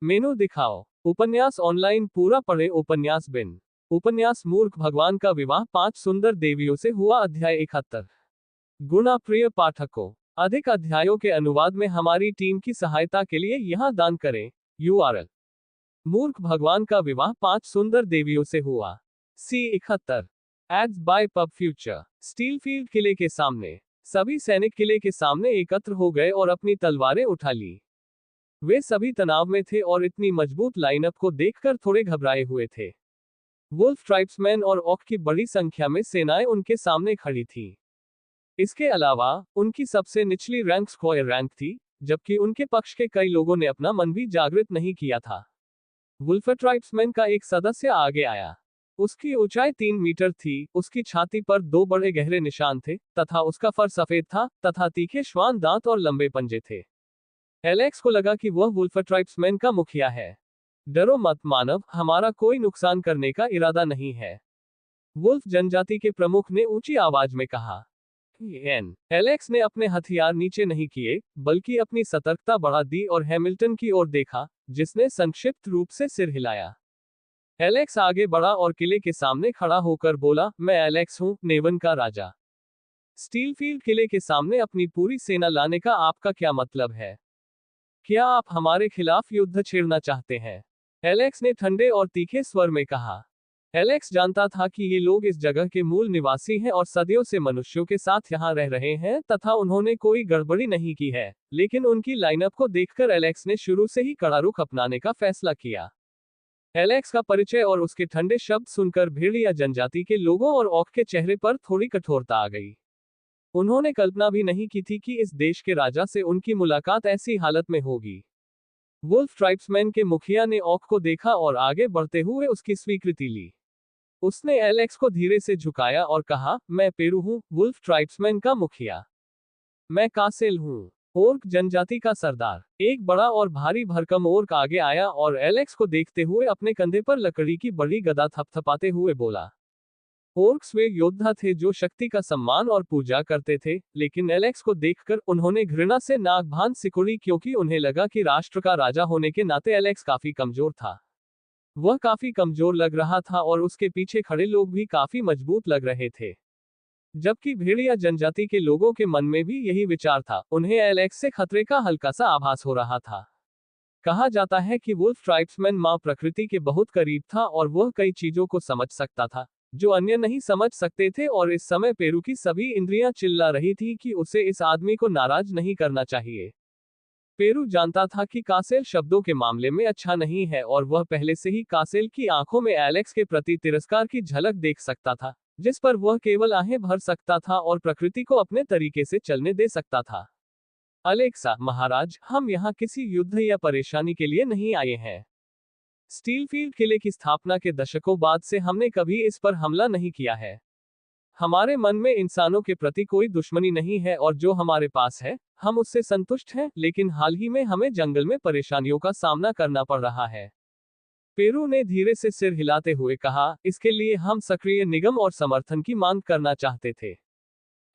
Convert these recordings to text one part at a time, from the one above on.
मेनू दिखाओ। उपन्यास ऑनलाइन पूरा पढ़े। उपन्यास बिन। उपन्यास मूर्ख भगवान का विवाह 5 सुंदर देवियों से हुआ। अध्याय 71। गुणा प्रिय पाठकों, अधिक अध्यायों के अनुवाद में हमारी टीम की सहायता के लिए यहां दान करें। URL। मूर्ख भगवान का विवाह 5 सुंदर देवियों से हुआ। C71। Ads by pub future. Steelfield किले के सामने सभी सैनिक किले के सामने एकत्र हो गए और अपनी तलवारें उठा ली। वे सभी तनाव में थे और इतनी मजबूत लाइनअप को देखकर थोड़े घबराए हुए थे। वुल्फ ट्राइब्समैन और ऑक की बड़ी संख्या में सेनाएं उनके सामने खड़ी थीं। इसके अलावा उनकी सबसे निचली रैंक स्क्वायर रैंक थी, जबकि उनके पक्ष के कई लोगों ने अपना मन भी जागृत नहीं किया था। वुल्फ ट्राइब्समैन का एक सदस्य आगे आया। उसकी ऊंचाई 3 मीटर थी, उसकी छाती पर 2 बड़े गहरे निशान थे, तथा उसका फर सफेद था, तथा तीखे श्वान दांत और लंबे पंजे थे। एलेक्स को लगा कि वह वुल्फ ट्राइब्समैन का मुखिया है। डरो मत मानव, हमारा कोई नुकसान करने का इरादा नहीं है, वुल्फ जनजाति के प्रमुख ने ऊंची आवाज में कहा। एलेक्स ने अपने हथियार नीचे नहीं किए, बल्कि अपनी सतर्कता बढ़ा दी और हैमिल्टन की ओर देखा, जिसने संक्षिप्त रूप से सिर हिलाया। एलेक्स आगे बढ़ा और किले के सामने खड़ा होकर बोला, मैं एलेक्स हूं, नेवन का राजा। स्टीलफील्ड किले के सामने अपनी पूरी सेना लाने का आपका क्या मतलब है? क्या आप हमारे खिलाफ युद्ध छेड़ना चाहते हैं? एलेक्स ने ठंडे और तीखे स्वर में कहा। एलेक्स जानता था कि ये लोग इस जगह के मूल निवासी हैं और सदियों से मनुष्यों के साथ यहाँ रह रहे हैं तथा उन्होंने कोई गड़बड़ी नहीं की है, लेकिन उनकी लाइनअप को देखकर एलेक्स ने शुरू से ही कड़ा रुख अपनाने का फैसला किया। एलेक्स का परिचय और उसके ठंडे शब्द सुनकर भेड़िया जनजाति के लोगों और ऑक के चेहरे पर थोड़ी कठोरता आ गई। उन्होंने कल्पना भी नहीं की थी कि इस देश के राजा से उनकी मुलाकात ऐसी हालत में होगी। वुल्फ ट्राइब्समैन के मुखिया ने ऑक को देखा और आगे बढ़ते हुए उसकी स्वीकृति ली। उसने एलेक्स को धीरे से झुकाया और कहा, मैं पेरू हूं, वुल्फ ट्राइब्समैन का मुखिया। मैं कासेल हूं, ओर्क जनजाति का सरदार। एक बड़ा और भारी भरकम ओर्क आगे आया और एलेक्स को देखते हुए अपने कंधे पर लकड़ी की बड़ी गदा थपथपाते हुए बोला। ओर्क्स वे योद्धा थे जो शक्ति का सम्मान और पूजा करते थे, लेकिन एलेक्स को देखकर उन्होंने घृणा से नाक भान सिकुड़ी, क्योंकि उन्हें लगा कि राष्ट्र का राजा होने के नाते एलेक्स काफी कमजोर था। वह काफी कमजोर लग रहा था और उसके पीछे खड़े लोग भी काफी मजबूत लग रहे थे। जबकि भेड़िया जनजाति के लोगों के मन में भी यही विचार था, उन्हें एलेक्स से खतरे का हल्का सा आभास हो रहा था। कहा जाता है कि वुल्फ ट्राइब्समैन मां प्रकृति के बहुत करीब था और वह कई चीजों को समझ सकता था जो अन्य नहीं समझ सकते थे, और इस समय पेरू की सभी इंद्रियां चिल्ला रही थी कि उसे इस आदमी को नाराज नहीं करना चाहिए। पेरू जानता था कि कासेल शब्दों के मामले में अच्छा नहीं है और वह पहले से ही कासेल की आंखों में एलेक्स के प्रति तिरस्कार की झलक देख सकता था, जिस पर वह केवल आहें भर सकता था और प्रकृति को अपने तरीके से चलने दे सकता था। अलेक्सा, महाराज, हम यहाँ किसी युद्ध या परेशानी के लिए नहीं आए हैं। स्टीलफील्ड किले की स्थापना के दशकों बाद से हमने कभी इस पर हमला नहीं किया है। हमारे मन में इंसानों के प्रति कोई दुश्मनी नहीं है और जो हमारे पास है, हम उससे संतुष्ट हैं, लेकिन हाल ही में हमें जंगल में परेशानियों का सामना करना पड़ रहा है। पेरू ने धीरे से सिर हिलाते हुए कहा, इसके लिए हम सक्रिय निगम और समर्थन की मांग करना चाहते थे।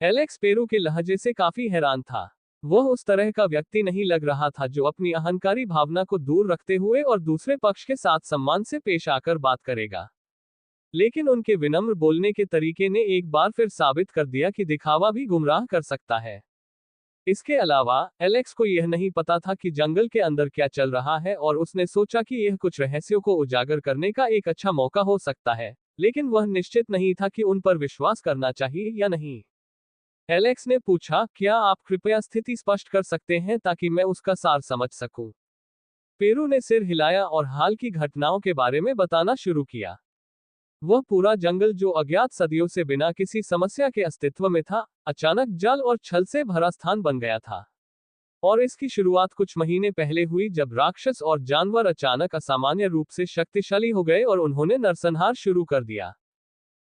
एलेक्स पेरू के लहजे से काफी हैरान था। वह उस तरह का व्यक्ति नहीं लग रहा था जो अपनी अहंकारी भावना को दूर रखते हुए और दूसरे पक्ष के साथ सम्मान से पेश आकर बात करेगा। लेकिन उनके विनम्र बोलने के तरीके ने एक बार फिर साबित कर दिया कि दिखावा भी गुमराह कर सकता है। इसके अलावा एलेक्स को यह नहीं पता था कि जंगल के अंदर क्या चल रहा है, और उसने सोचा कि यह कुछ रहस्यों को उजागर करने का एक अच्छा मौका हो सकता है, लेकिन वह निश्चित नहीं था कि उन पर विश्वास करना चाहिए या नहीं। एलेक्स ने पूछा, क्या आप कृपया स्थिति स्पष्ट कर सकते हैं ताकि मैं उसका सार समझ सकूं? पेरू ने सिर हिलाया और हाल की घटनाओं के बारे में बताना शुरू किया। वह पूरा जंगल जो अज्ञात सदियों से बिना किसी समस्या के अस्तित्व में था, अचानक जल और छल से भरा स्थान बन गया था। और इसकी शुरुआत कुछ महीने पहले हुई जब राक्षस और जानवर अचानक असामान्य रूप से शक्तिशाली हो गए और उन्होंने नरसंहार शुरू कर दिया।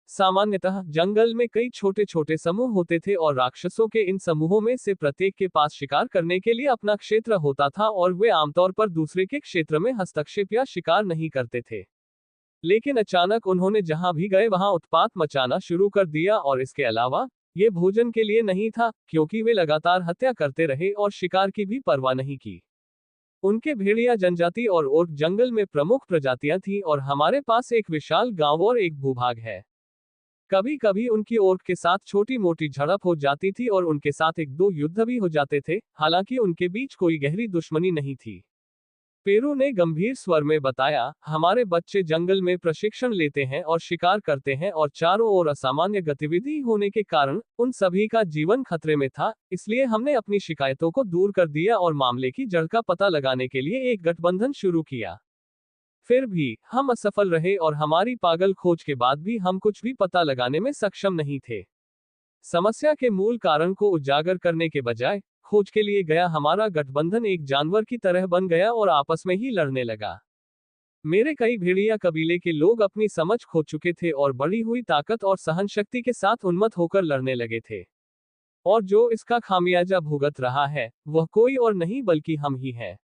सामान्यतः जंगल में कई छोटे छोटे समूह होते थे और राक्षसों के इन समूहों में से प्रत्येक के पास शिकार करने के लिए अपना क्षेत्र होता था, और वे आमतौर पर दूसरे के क्षेत्र में हस्तक्षेप या शिकार नहीं करते थे। लेकिन अचानक उन्होंने जहां भी गए वहां उत्पात मचाना शुरू कर दिया, और इसके अलावा ये भोजन के लिए नहीं था, क्योंकि वे लगातार हत्या करते रहे और शिकार की भी परवाह नहीं की। उनके भेड़िया जनजाति और ओर्क जंगल में प्रमुख प्रजातियां थीं और हमारे पास एक विशाल गांव और एक भूभाग है। कभी कभी उनकी ओर्क के साथ छोटी मोटी झड़प हो जाती थी और उनके साथ एक दो युद्ध भी हो जाते थे, हालांकि उनके बीच कोई गहरी दुश्मनी नहीं थी। पेरू ने गंभीर स्वर में बताया, हमारे बच्चे जंगल में प्रशिक्षण लेते हैं और शिकार करते हैं और चारों ओर असामान्य गतिविधि होने के कारण उन सभी का जीवन खतरे में था, इसलिए हमने अपनी शिकायतों को दूर कर दिया और मामले की जड़ का पता लगाने के लिए एक गठबंधन शुरू किया। फिर भी हम असफल रहे और हमारी पागल खोज के बाद भी हम कुछ भी पता लगाने में सक्षम नहीं थे। समस्या के मूल कारण को उजागर करने के बजाय खोज के लिए गया हमारा गठबंधन एक जानवर की तरह बन गया और आपस में ही लड़ने लगा। मेरे कई भेड़िया कबीले के लोग अपनी समझ खो चुके थे और बढ़ी हुई ताकत और सहन शक्ति के साथ उन्मत्त होकर लड़ने लगे थे। और जो इसका खामियाजा भुगत रहा है, वह कोई और नहीं बल्कि हम ही हैं।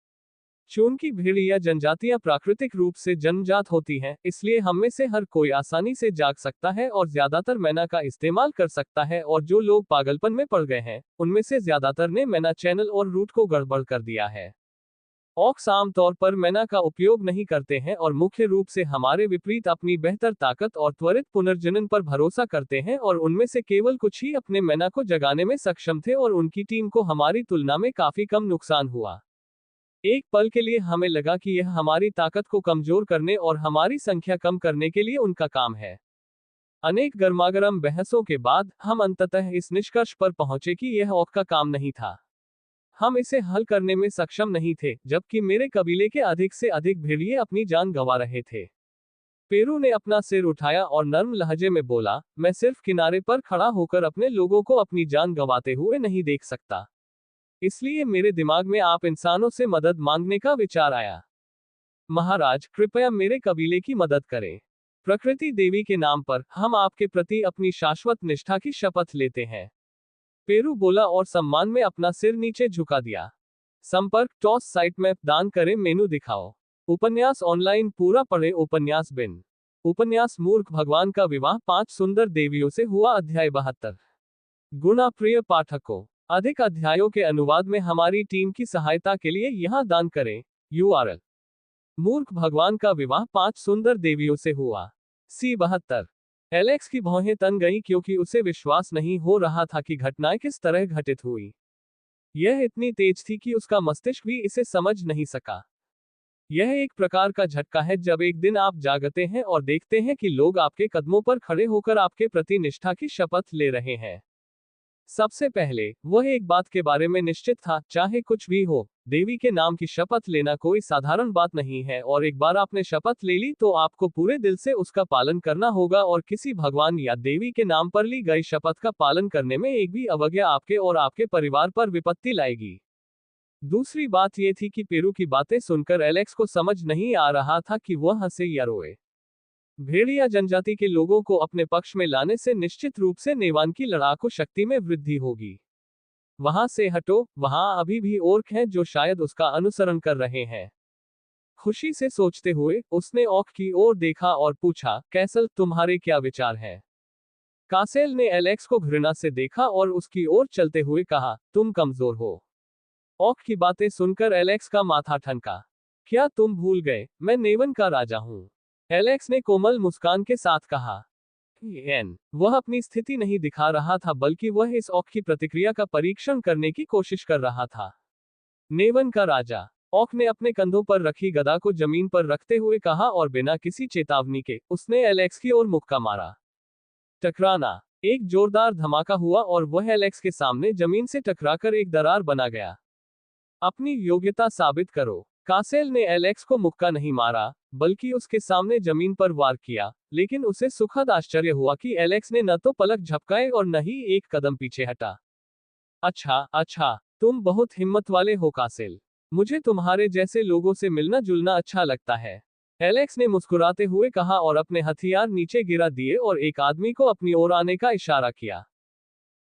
चूंकि भेड़िया जनजातियां प्राकृतिक रूप से जन्मजात होती हैं, इसलिए हम में से हर कोई आसानी से जाग सकता है और ज्यादातर मैना का इस्तेमाल कर सकता है, और जो लोग पागलपन में पड़ गए हैं, उनमें से ज्यादातर ने मैना चैनल और रूट को गड़बड़ कर दिया है। ऑक्स आमतौर पर मैना का उपयोग नहीं करते हैं और मुख्य रूप से हमारे विपरीत अपनी बेहतर ताकत और त्वरित पुनर्जनन पर भरोसा करते हैं, और उनमें से केवल कुछ ही अपने मैना को जगाने में सक्षम थे और उनकी टीम को हमारी तुलना में काफी कम नुकसान हुआ। एक पल के लिए हमें लगा कि यह हमारी ताकत को कमजोर करने और हमारी संख्या कम करने के लिए उनका काम है। अनेक गर्मागरम बहसों के बाद हम अंततः इस निष्कर्ष पर पहुंचे कि यह ऑक का काम नहीं था। हम इसे हल करने में सक्षम नहीं थे, जबकि मेरे कबीले के अधिक से अधिक भेड़िए अपनी जान गंवा रहे थे। पेरू ने अपना सिर उठाया और नर्म लहजे में बोला, मैं सिर्फ किनारे पर खड़ा होकर अपने लोगों को अपनी जान गंवाते हुए नहीं देख सकता। इसलिए मेरे दिमाग में आप इंसानों से मदद मांगने का विचार आया। महाराज, कृपया मेरे कबीले की मदद करें। प्रकृति देवी के नाम पर हम आपके प्रति अपनी शाश्वत निष्ठा की शपथ लेते हैं। पेरू बोला और सम्मान में अपना सिर नीचे झुका दिया। संपर्क टॉस साइट मैप दान करें मेनू दिखाओ। उपन्यास ऑनलाइन पूरा पढ़े। उपन्यास बिन उपन्यास मूर्ख भगवान का विवाह 5 सुंदर देवियों से हुआ। अध्याय 72। गुणा प्रिय पाठकों, अधिक अध्यायों के अनुवाद में हमारी टीम की सहायता के लिए यहां दान करें। URL: मूर्ख भगवान का विवाह 5 सुंदर देवियों से हुआ। C72। एलेक्स की भौहें तन गईं क्योंकि उसे विश्वास नहीं हो रहा था कि घटनाएं किस तरह घटित हुई। यह इतनी तेज थी कि उसका मस्तिष्क भी इसे समझ नहीं सका। यह एक प्रकार का झटका है जब एक दिन आप जागते हैं और देखते हैं कि लोग आपके कदमों पर खड़े होकर आपके प्रति निष्ठा की शपथ ले रहे हैं। सबसे पहले वह एक बात के बारे में निश्चित था, चाहे कुछ भी हो, देवी के नाम की शपथ लेना कोई साधारण बात नहीं है, और एक बार आपने शपथ ले ली तो आपको पूरे दिल से उसका पालन करना होगा, और किसी भगवान या देवी के नाम पर ली गई शपथ का पालन करने में एक भी अवज्ञा आपके और आपके परिवार पर विपत्ति लाएगी। दूसरी बात यह थी कि पेरू की बातें सुनकर एलेक्स को समझ नहीं आ रहा था कि वह हंसे या रोए। भेड़िया जनजाति के लोगों को अपने पक्ष में लाने से निश्चित रूप से नेवान की लड़ाकू शक्ति में वृद्धि होगी। वहां से हटो, वहां अभी भी ओर्क हैं जो शायद उसका अनुसरण कर रहे हैं। खुशी से सोचते हुए उसने ऑक की ओर देखा और पूछा, कैसल, तुम्हारे क्या विचार हैं? कासेल ने एलेक्स को घृणा से देखा और उसकी ओर चलते हुए कहा, तुम कमजोर हो। ऑक की बातें सुनकर एलेक्स का माथा ठनका। क्या तुम भूल गए, मैं नेवन का राजा हूं? एलेक्स ने कोमल मुस्कान के साथ कहा। वह अपनी स्थिति नहीं दिखा रहा था, बल्कि वह इस ऑक की प्रतिक्रिया का परीक्षण करने की कोशिश कर रहा था। नेवन का राजा। ऑक ने अपने कंधों पर रखी गदा को जमीन पर रखते हुए कहा और बिना किसी चेतावनी के उसने एलेक्स की ओर मुक्का मारा। टकराना। एक जोरदार धमाका हुआ और वह एलेक्स के सामने जमीन से टकराकर एक दरार बना गया। अपनी योग्यता साबित करो। कासेल ने एलेक्स को मुक्का नहीं मारा, बल्कि उसके सामने जमीन पर वार किया, लेकिन उसे सुखद आश्चर्य हुआ कि एलेक्स ने न तो पलक झपकाए और न ही एक कदम पीछे हटा। अच्छा, तुम बहुत हिम्मत वाले हो कासेल। मुझे तुम्हारे जैसे लोगों से मिलना जुलना अच्छा लगता है। एलेक्स ने मुस्कुराते हुए कहा और अपने हथियार नीचे गिरा दिए और एक आदमी को अपनी ओर आने का इशारा किया।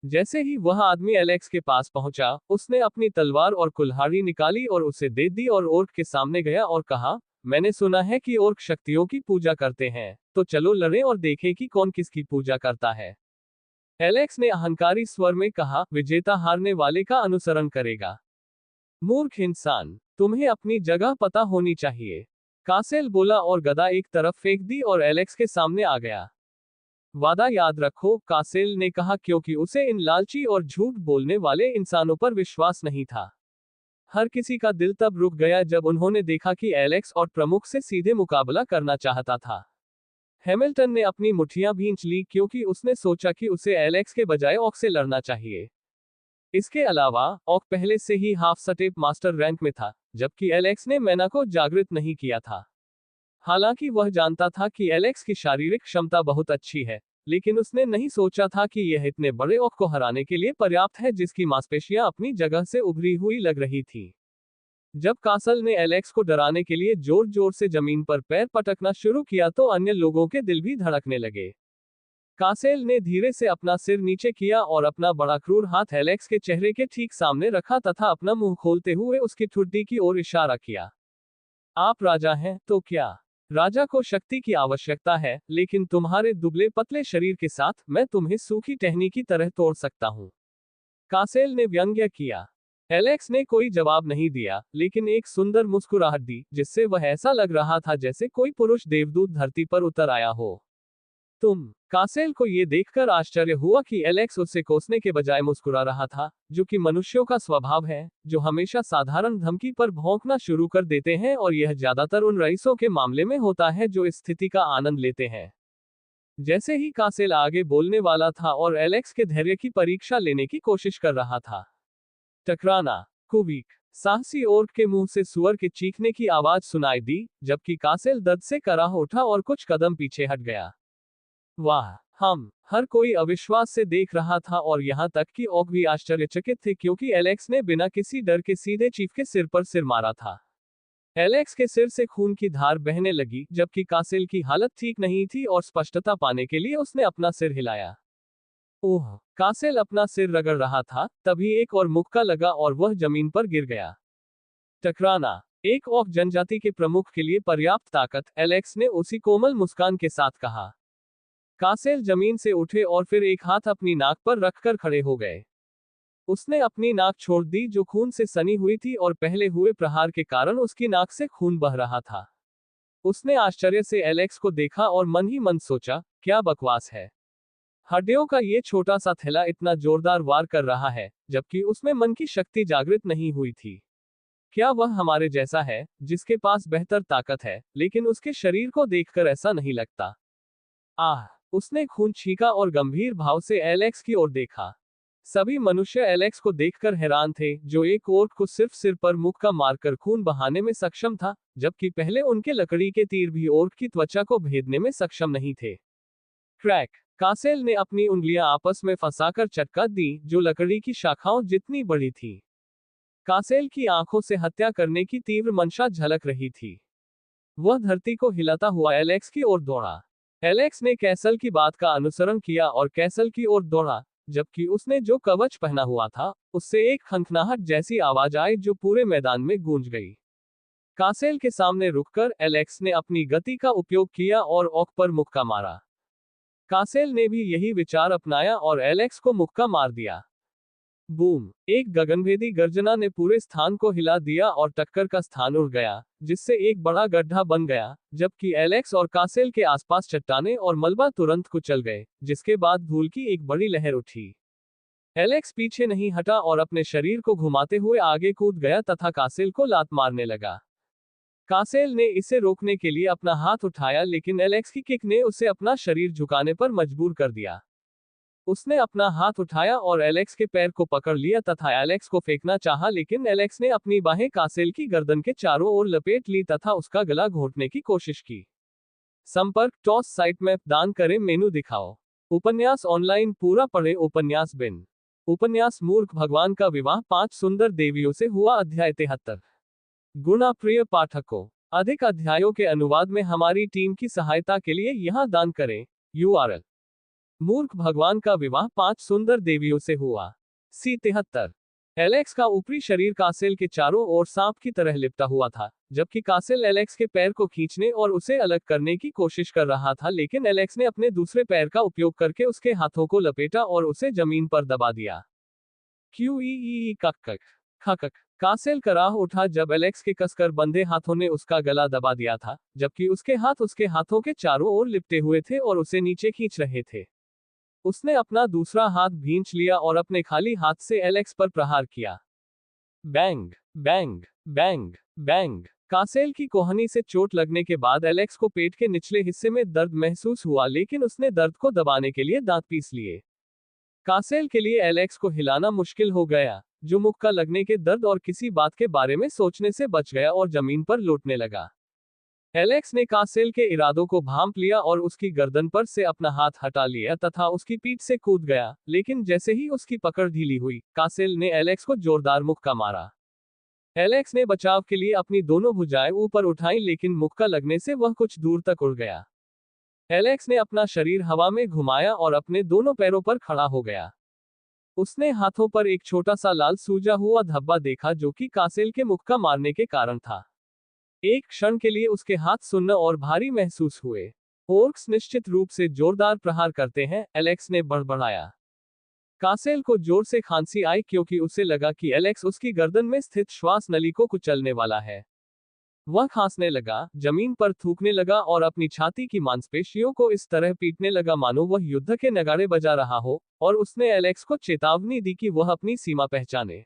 जैसे ही वह आदमी एलेक्स के पास पहुंचा, उसने अपनी तलवार और कुल्हाड़ी निकाली और उसे दे दी और ओर्क के सामने गया और कहा, मैंने सुना है कि ओर्क शक्तियों की पूजा करते हैं, तो चलो लड़ें और देखें कि कौन किसकी पूजा करता है। एलेक्स ने अहंकारी स्वर में कहा, विजेता हारने वाले का अनुसरण करेगा। मूर्ख इंसान। तुम्हें अपनी जगह पता होनी चाहिए। कासेल बोला और गदा एक तरफ फेंक दी और एलेक्स के सामने आ गया। वादा याद रखो, कासेल ने कहा, क्योंकि उसे इन लालची और झूठ बोलने वाले इंसानों पर विश्वास नहीं था। हर किसी का दिल तब रुक गया जब उन्होंने देखा कि एलेक्स और प्रमुख से सीधे मुकाबला करना चाहता था। हैमिल्टन ने अपनी मुट्ठियां भींच ली क्योंकि उसने सोचा कि उसे एलेक्स के बजाय ऑक से लड़ना चाहिए। इसके अलावा, ऑक पहले से ही हाफ स्टेप मास्टर रैंक में था, जबकि एलेक्स ने मैना को जागृत नहीं किया था। हालांकि वह जानता था कि एलेक्स की शारीरिक क्षमता बहुत अच्छी है, लेकिन उसने नहीं सोचा था कि यह इतने बड़े ऑक को हराने के लिए पर्याप्त है जिसकी मांसपेशियां अपनी जगह से उभरी हुई लग रही थी। जब कासल ने एलेक्स को डराने के लिए जोर जोर से जमीन पर पैर पटकना शुरू किया तो अन्य लोगों के दिल भी धड़कने लगे। कासेल ने धीरे से अपना सिर नीचे किया और अपना बड़ा क्रूर हाथ एलेक्स के चेहरे के ठीक सामने रखा तथा अपना मुंह खोलते हुए उसकी ठुड्डी की ओर इशारा किया। आप राजा हैं, तो क्या? राजा को शक्ति की आवश्यकता है, लेकिन तुम्हारे दुबले पतले शरीर के साथ मैं तुम्हें सूखी टहनी की तरह तोड़ सकता हूं। कासेल ने व्यंग्य किया। एलेक्स ने कोई जवाब नहीं दिया, लेकिन एक सुंदर मुस्कुराहट दी, जिससे वह ऐसा लग रहा था जैसे कोई पुरुष देवदूत धरती पर उतर आया हो। कासेल को यह देखकर आश्चर्य हुआ कि एलेक्स उससे कोसने के बजाय मुस्कुरा रहा था, जो कि मनुष्यों का स्वभाव है, जो हमेशा साधारण धमकी पर भौंकना शुरू कर देते हैं, और यह ज्यादातर उन रईसों के मामले में होता है जो इस स्थिति का आनंद लेते हैं। जैसे ही कासेल आगे बोलने वाला था और एलेक्स के धैर्य की परीक्षा लेने की कोशिश कर रहा था, टकराना, कुविक, साहसी ओर्क के मुंह से सुअर के चीखने की आवाज सुनाई दी, जबकि कासेल दर्द से कराह उठा और कुछ कदम पीछे हट गया। वाह! हर कोई अविश्वास से देख रहा था और यहाँ तक कि ऑक भी आश्चर्यचकित थे क्योंकि एलेक्स ने बिना किसी डर के सीधे चीफ के सिर पर सिर मारा था। एलेक्स के सिर से खून की धार बहने लगी, जबकि कासेल की हालत ठीक नहीं थी और स्पष्टता पाने के लिए उसने अपना सिर हिलाया। ओह! कासेल अपना सिर रगड़ रहा था, तभी एक और मुक्का लगा और वह जमीन पर गिर गया। टकराना, एक ऑक जनजाति के प्रमुख के लिए पर्याप्त ताकत, एलेक्स ने उसी कोमल मुस्कान के साथ कहा। कासेल जमीन से उठे और फिर एक हाथ अपनी नाक पर रखकर खड़े हो गए। उसने अपनी नाक छोड़ दी जो खून से सनी हुई थी और पहले हुए प्रहार के कारण उसकी नाक से खून बह रहा था। उसने आश्चर्य से एलेक्स को देखा और मन ही मन सोचा, क्या बकवास है। हड्डियों का ये छोटा सा थैला इतना जोरदार वार कर रहा है, जबकि उसमें मन की शक्ति जागृत नहीं हुई थी। क्या वह हमारे जैसा है, जिसके पास बेहतर ताकत है, लेकिन उसके शरीर को देखकर ऐसा नहीं लगता। आह! उसने खून छींका और गंभीर भाव से एलेक्स की ओर देखा। सभी मनुष्य एलेक्स को देखकर हैरान थे, जो एक ओर्क को सिर्फ सिर पर मुक्का मारकर खून बहाने में सक्षम था, जबकि पहले उनके लकड़ी के तीर भी ओर्क की त्वचा को भेदने में सक्षम नहीं थे। क्रैक! कासेल ने अपनी उंगलियां आपस में फंसाकर चटका दी, जो लकड़ी की शाखाओं जितनी बड़ी थी। कासेल की आंखों से हत्या करने की तीव्र मंशा झलक रही थी। वह धरती को हिलाता हुआ एलेक्स की ओर दौड़ा। एलेक्स ने कैसल की बात का अनुसरण किया और कैसल की ओर दौड़ा, जबकि उसने जो कवच पहना हुआ था, उससे एक खनखनाहट जैसी आवाज आई जो पूरे मैदान में गूंज गई। कासेल के सामने रुककर एलेक्स ने अपनी गति का उपयोग किया और ऑक पर मुक्का मारा। कासेल ने भी यही विचार अपनाया और एलेक्स को मुक्का मार दिया। बूम! एक गगनभेदी गर्जना ने पूरे स्थान को हिला दिया और टक्कर का स्थान उड़ गया, जिससे एक बड़ा गड्ढा बन गया, जबकि एलेक्स और कासेल के आसपास चट्टानें और मलबा तुरंत कुचल गए, जिसके बाद धूल की एक बड़ी लहर उठी। एलेक्स पीछे नहीं हटा और अपने शरीर को घुमाते हुए आगे कूद गया तथा कासेल को लात मारने लगा। कासेल ने इसे रोकने के लिए अपना हाथ उठाया, लेकिन एलेक्स की किक ने उसे अपना शरीर झुकाने पर मजबूर कर दिया। उसने अपना हाथ उठाया और एलेक्स के पैर को पकड़ लिया तथा एलेक्स को फेंकना चाहा, लेकिन एलेक्स ने अपनी बाहें कासेल की गर्दन के चारों ओर लपेट ली तथा उसका गला घोंटने की कोशिश की। संपर्क टॉस साइट में दान करें मेनू दिखाओ। उपन्यास ऑनलाइन पूरा पढ़े। उपन्यास बिन उपन्यास मूर्ख भगवान का विवाह 5 सुंदर देवियों से हुआ। अध्याय 73। गुणा प्रिय पाठकों, अधिक अध्यायों के अनुवाद में हमारी टीम की सहायता के लिए यहां दान करें। URL: मूर्ख भगवान का विवाह 5 सुंदर देवियों से हुआ। C73। एलेक्स का ऊपरी शरीर कासेल के चारों ओर सांप की तरह लिपटा हुआ था, जबकि कासेल एलेक्स के पैर को खींचने और उसे अलग करने की कोशिश कर रहा था, लेकिन एलेक्स ने अपने दूसरे पैर का उपयोग करके उसके हाथों को लपेटा और उसे जमीन पर दबा दिया। QEE कक कक खकक। कासेल कराह उठा जब एलेक्स के कसकर बंधे हाथों ने उसका गला दबा दिया था, जबकि उसके हाथ उसके हाथों के चारों ओर लिपटे हुए थे और उसे नीचे खींच रहे थे। उसने अपना दूसरा हाथ भींच लिया और अपने खाली हाथ से एलेक्स पर प्रहार किया। Bang, bang, bang, bang. Kassel की कोहनी से चोट लगने के बाद एलेक्स को पेट के निचले हिस्से में दर्द महसूस हुआ, लेकिन उसने दर्द को दबाने के लिए दांत पीस लिए। कासेल के लिए एलेक्स को हिलाना मुश्किल हो गया, जो मुक्का लगने के दर्द और किसी बात के बारे में सोचने से बच गया और जमीन पर लौटने लगा। एलेक्स ने कासेल के इरादों को भांप लिया और उसकी गर्दन पर से अपना हाथ हटा लिया तथा उसकी पीठ से कूद गया, लेकिन जैसे ही उसकी पकड़ ढीली हुई, कासेल ने एलेक्स को जोरदार मुक्का मारा। एलेक्स ने बचाव के लिए अपनी दोनों भुजाएं ऊपर उठाई, लेकिन मुक्का लगने से वह कुछ दूर तक उड़ गया। एलेक्स ने अपना शरीर हवा में घुमाया और अपने दोनों पैरों पर खड़ा हो गया। उसने हाथों पर एक छोटा सा लाल सूजा हुआ धब्बा देखा, जो कि कासेल के मुक्का मारने के कारण था। एक क्षण के लिए उसके हाथ सुन्न और भारी महसूस हुए। ओर्क्स निश्चित रूप से जोरदार प्रहार करते हैं, एलेक्स ने बड़बड़ाया। कासेल को जोर से खांसी आई, क्योंकि उसे लगा कि एलेक्स उसकी गर्दन में स्थित श्वास नली को कुचलने वाला है। वह खांसने लगा, जमीन पर थूकने लगा और अपनी छाती की मांसपेशियों को इस तरह पीटने लगा मानो वह युद्ध के नगाड़े बजा रहा हो, और उसने एलेक्स को चेतावनी दी कि वह अपनी सीमा पहचाने।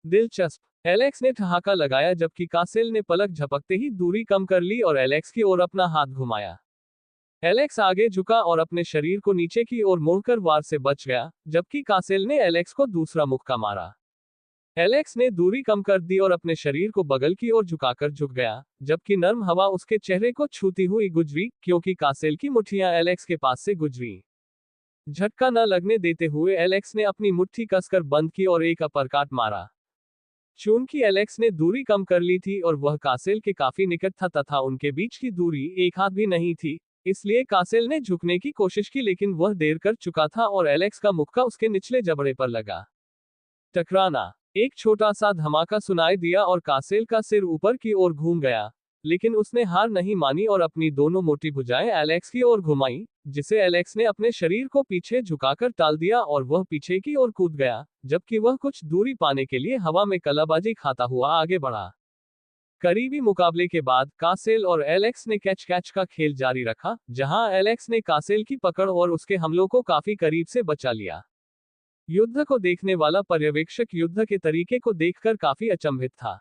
दिलचस्प। एलेक्स ने ठहाका लगाया, जबकि कासेल ने पलक झपकते ही दूरी कम कर ली और एलेक्स की ओर अपना हाथ घुमाया। एलेक्स आगे झुका और अपने शरीर को नीचे की ओर मोड़कर वार से बच गया, जबकि कासेल ने एलेक्स को दूसरा मुक्का मारा। एलेक्स ने दूरी कम कर दी और अपने शरीर को बगल की ओर झुकाकर झुक गया, जबकि नर्म हवा उसके चेहरे को छूती हुई गुजरी, क्योंकि कासेल की मुट्ठियां एलेक्स के पास से गुजरी। झटका न लगने देते हुए एलेक्स ने अपनी मुट्ठी कसकर बंद की और एक अपरकाट मारा। चूंकि एलेक्स ने दूरी कम कर ली थी और वह कासेल के काफी निकट था तथा उनके बीच की दूरी एक हाथ भी नहीं थी, इसलिए कासेल ने झुकने की कोशिश की, लेकिन वह देर कर चुका था और एलेक्स का मुक्का उसके निचले जबड़े पर लगा। टकराना। एक छोटा सा धमाका सुनाई दिया और कासेल का सिर ऊपर की ओर घूम गया, लेकिन उसने हार नहीं मानी और अपनी दोनों मोटी भुजाएं एलेक्स की ओर घुमाई, जिसे एलेक्स ने अपने शरीर को पीछे झुकाकर टाल दिया और वह पीछे की ओर कूद गया, जबकि वह कुछ दूरी पाने के लिए हवा में कलाबाजी खाता हुआ आगे बढ़ा। करीबी मुकाबले के बाद कासेल और एलेक्स ने कैच कैच का खेल जारी रखा, जहां एलेक्स ने कासेल की पकड़ और उसके हमलों को काफी करीब से बचा लिया। युद्ध को देखने वाला पर्यवेक्षक युद्ध के तरीके को देखकर काफी अचंभित था।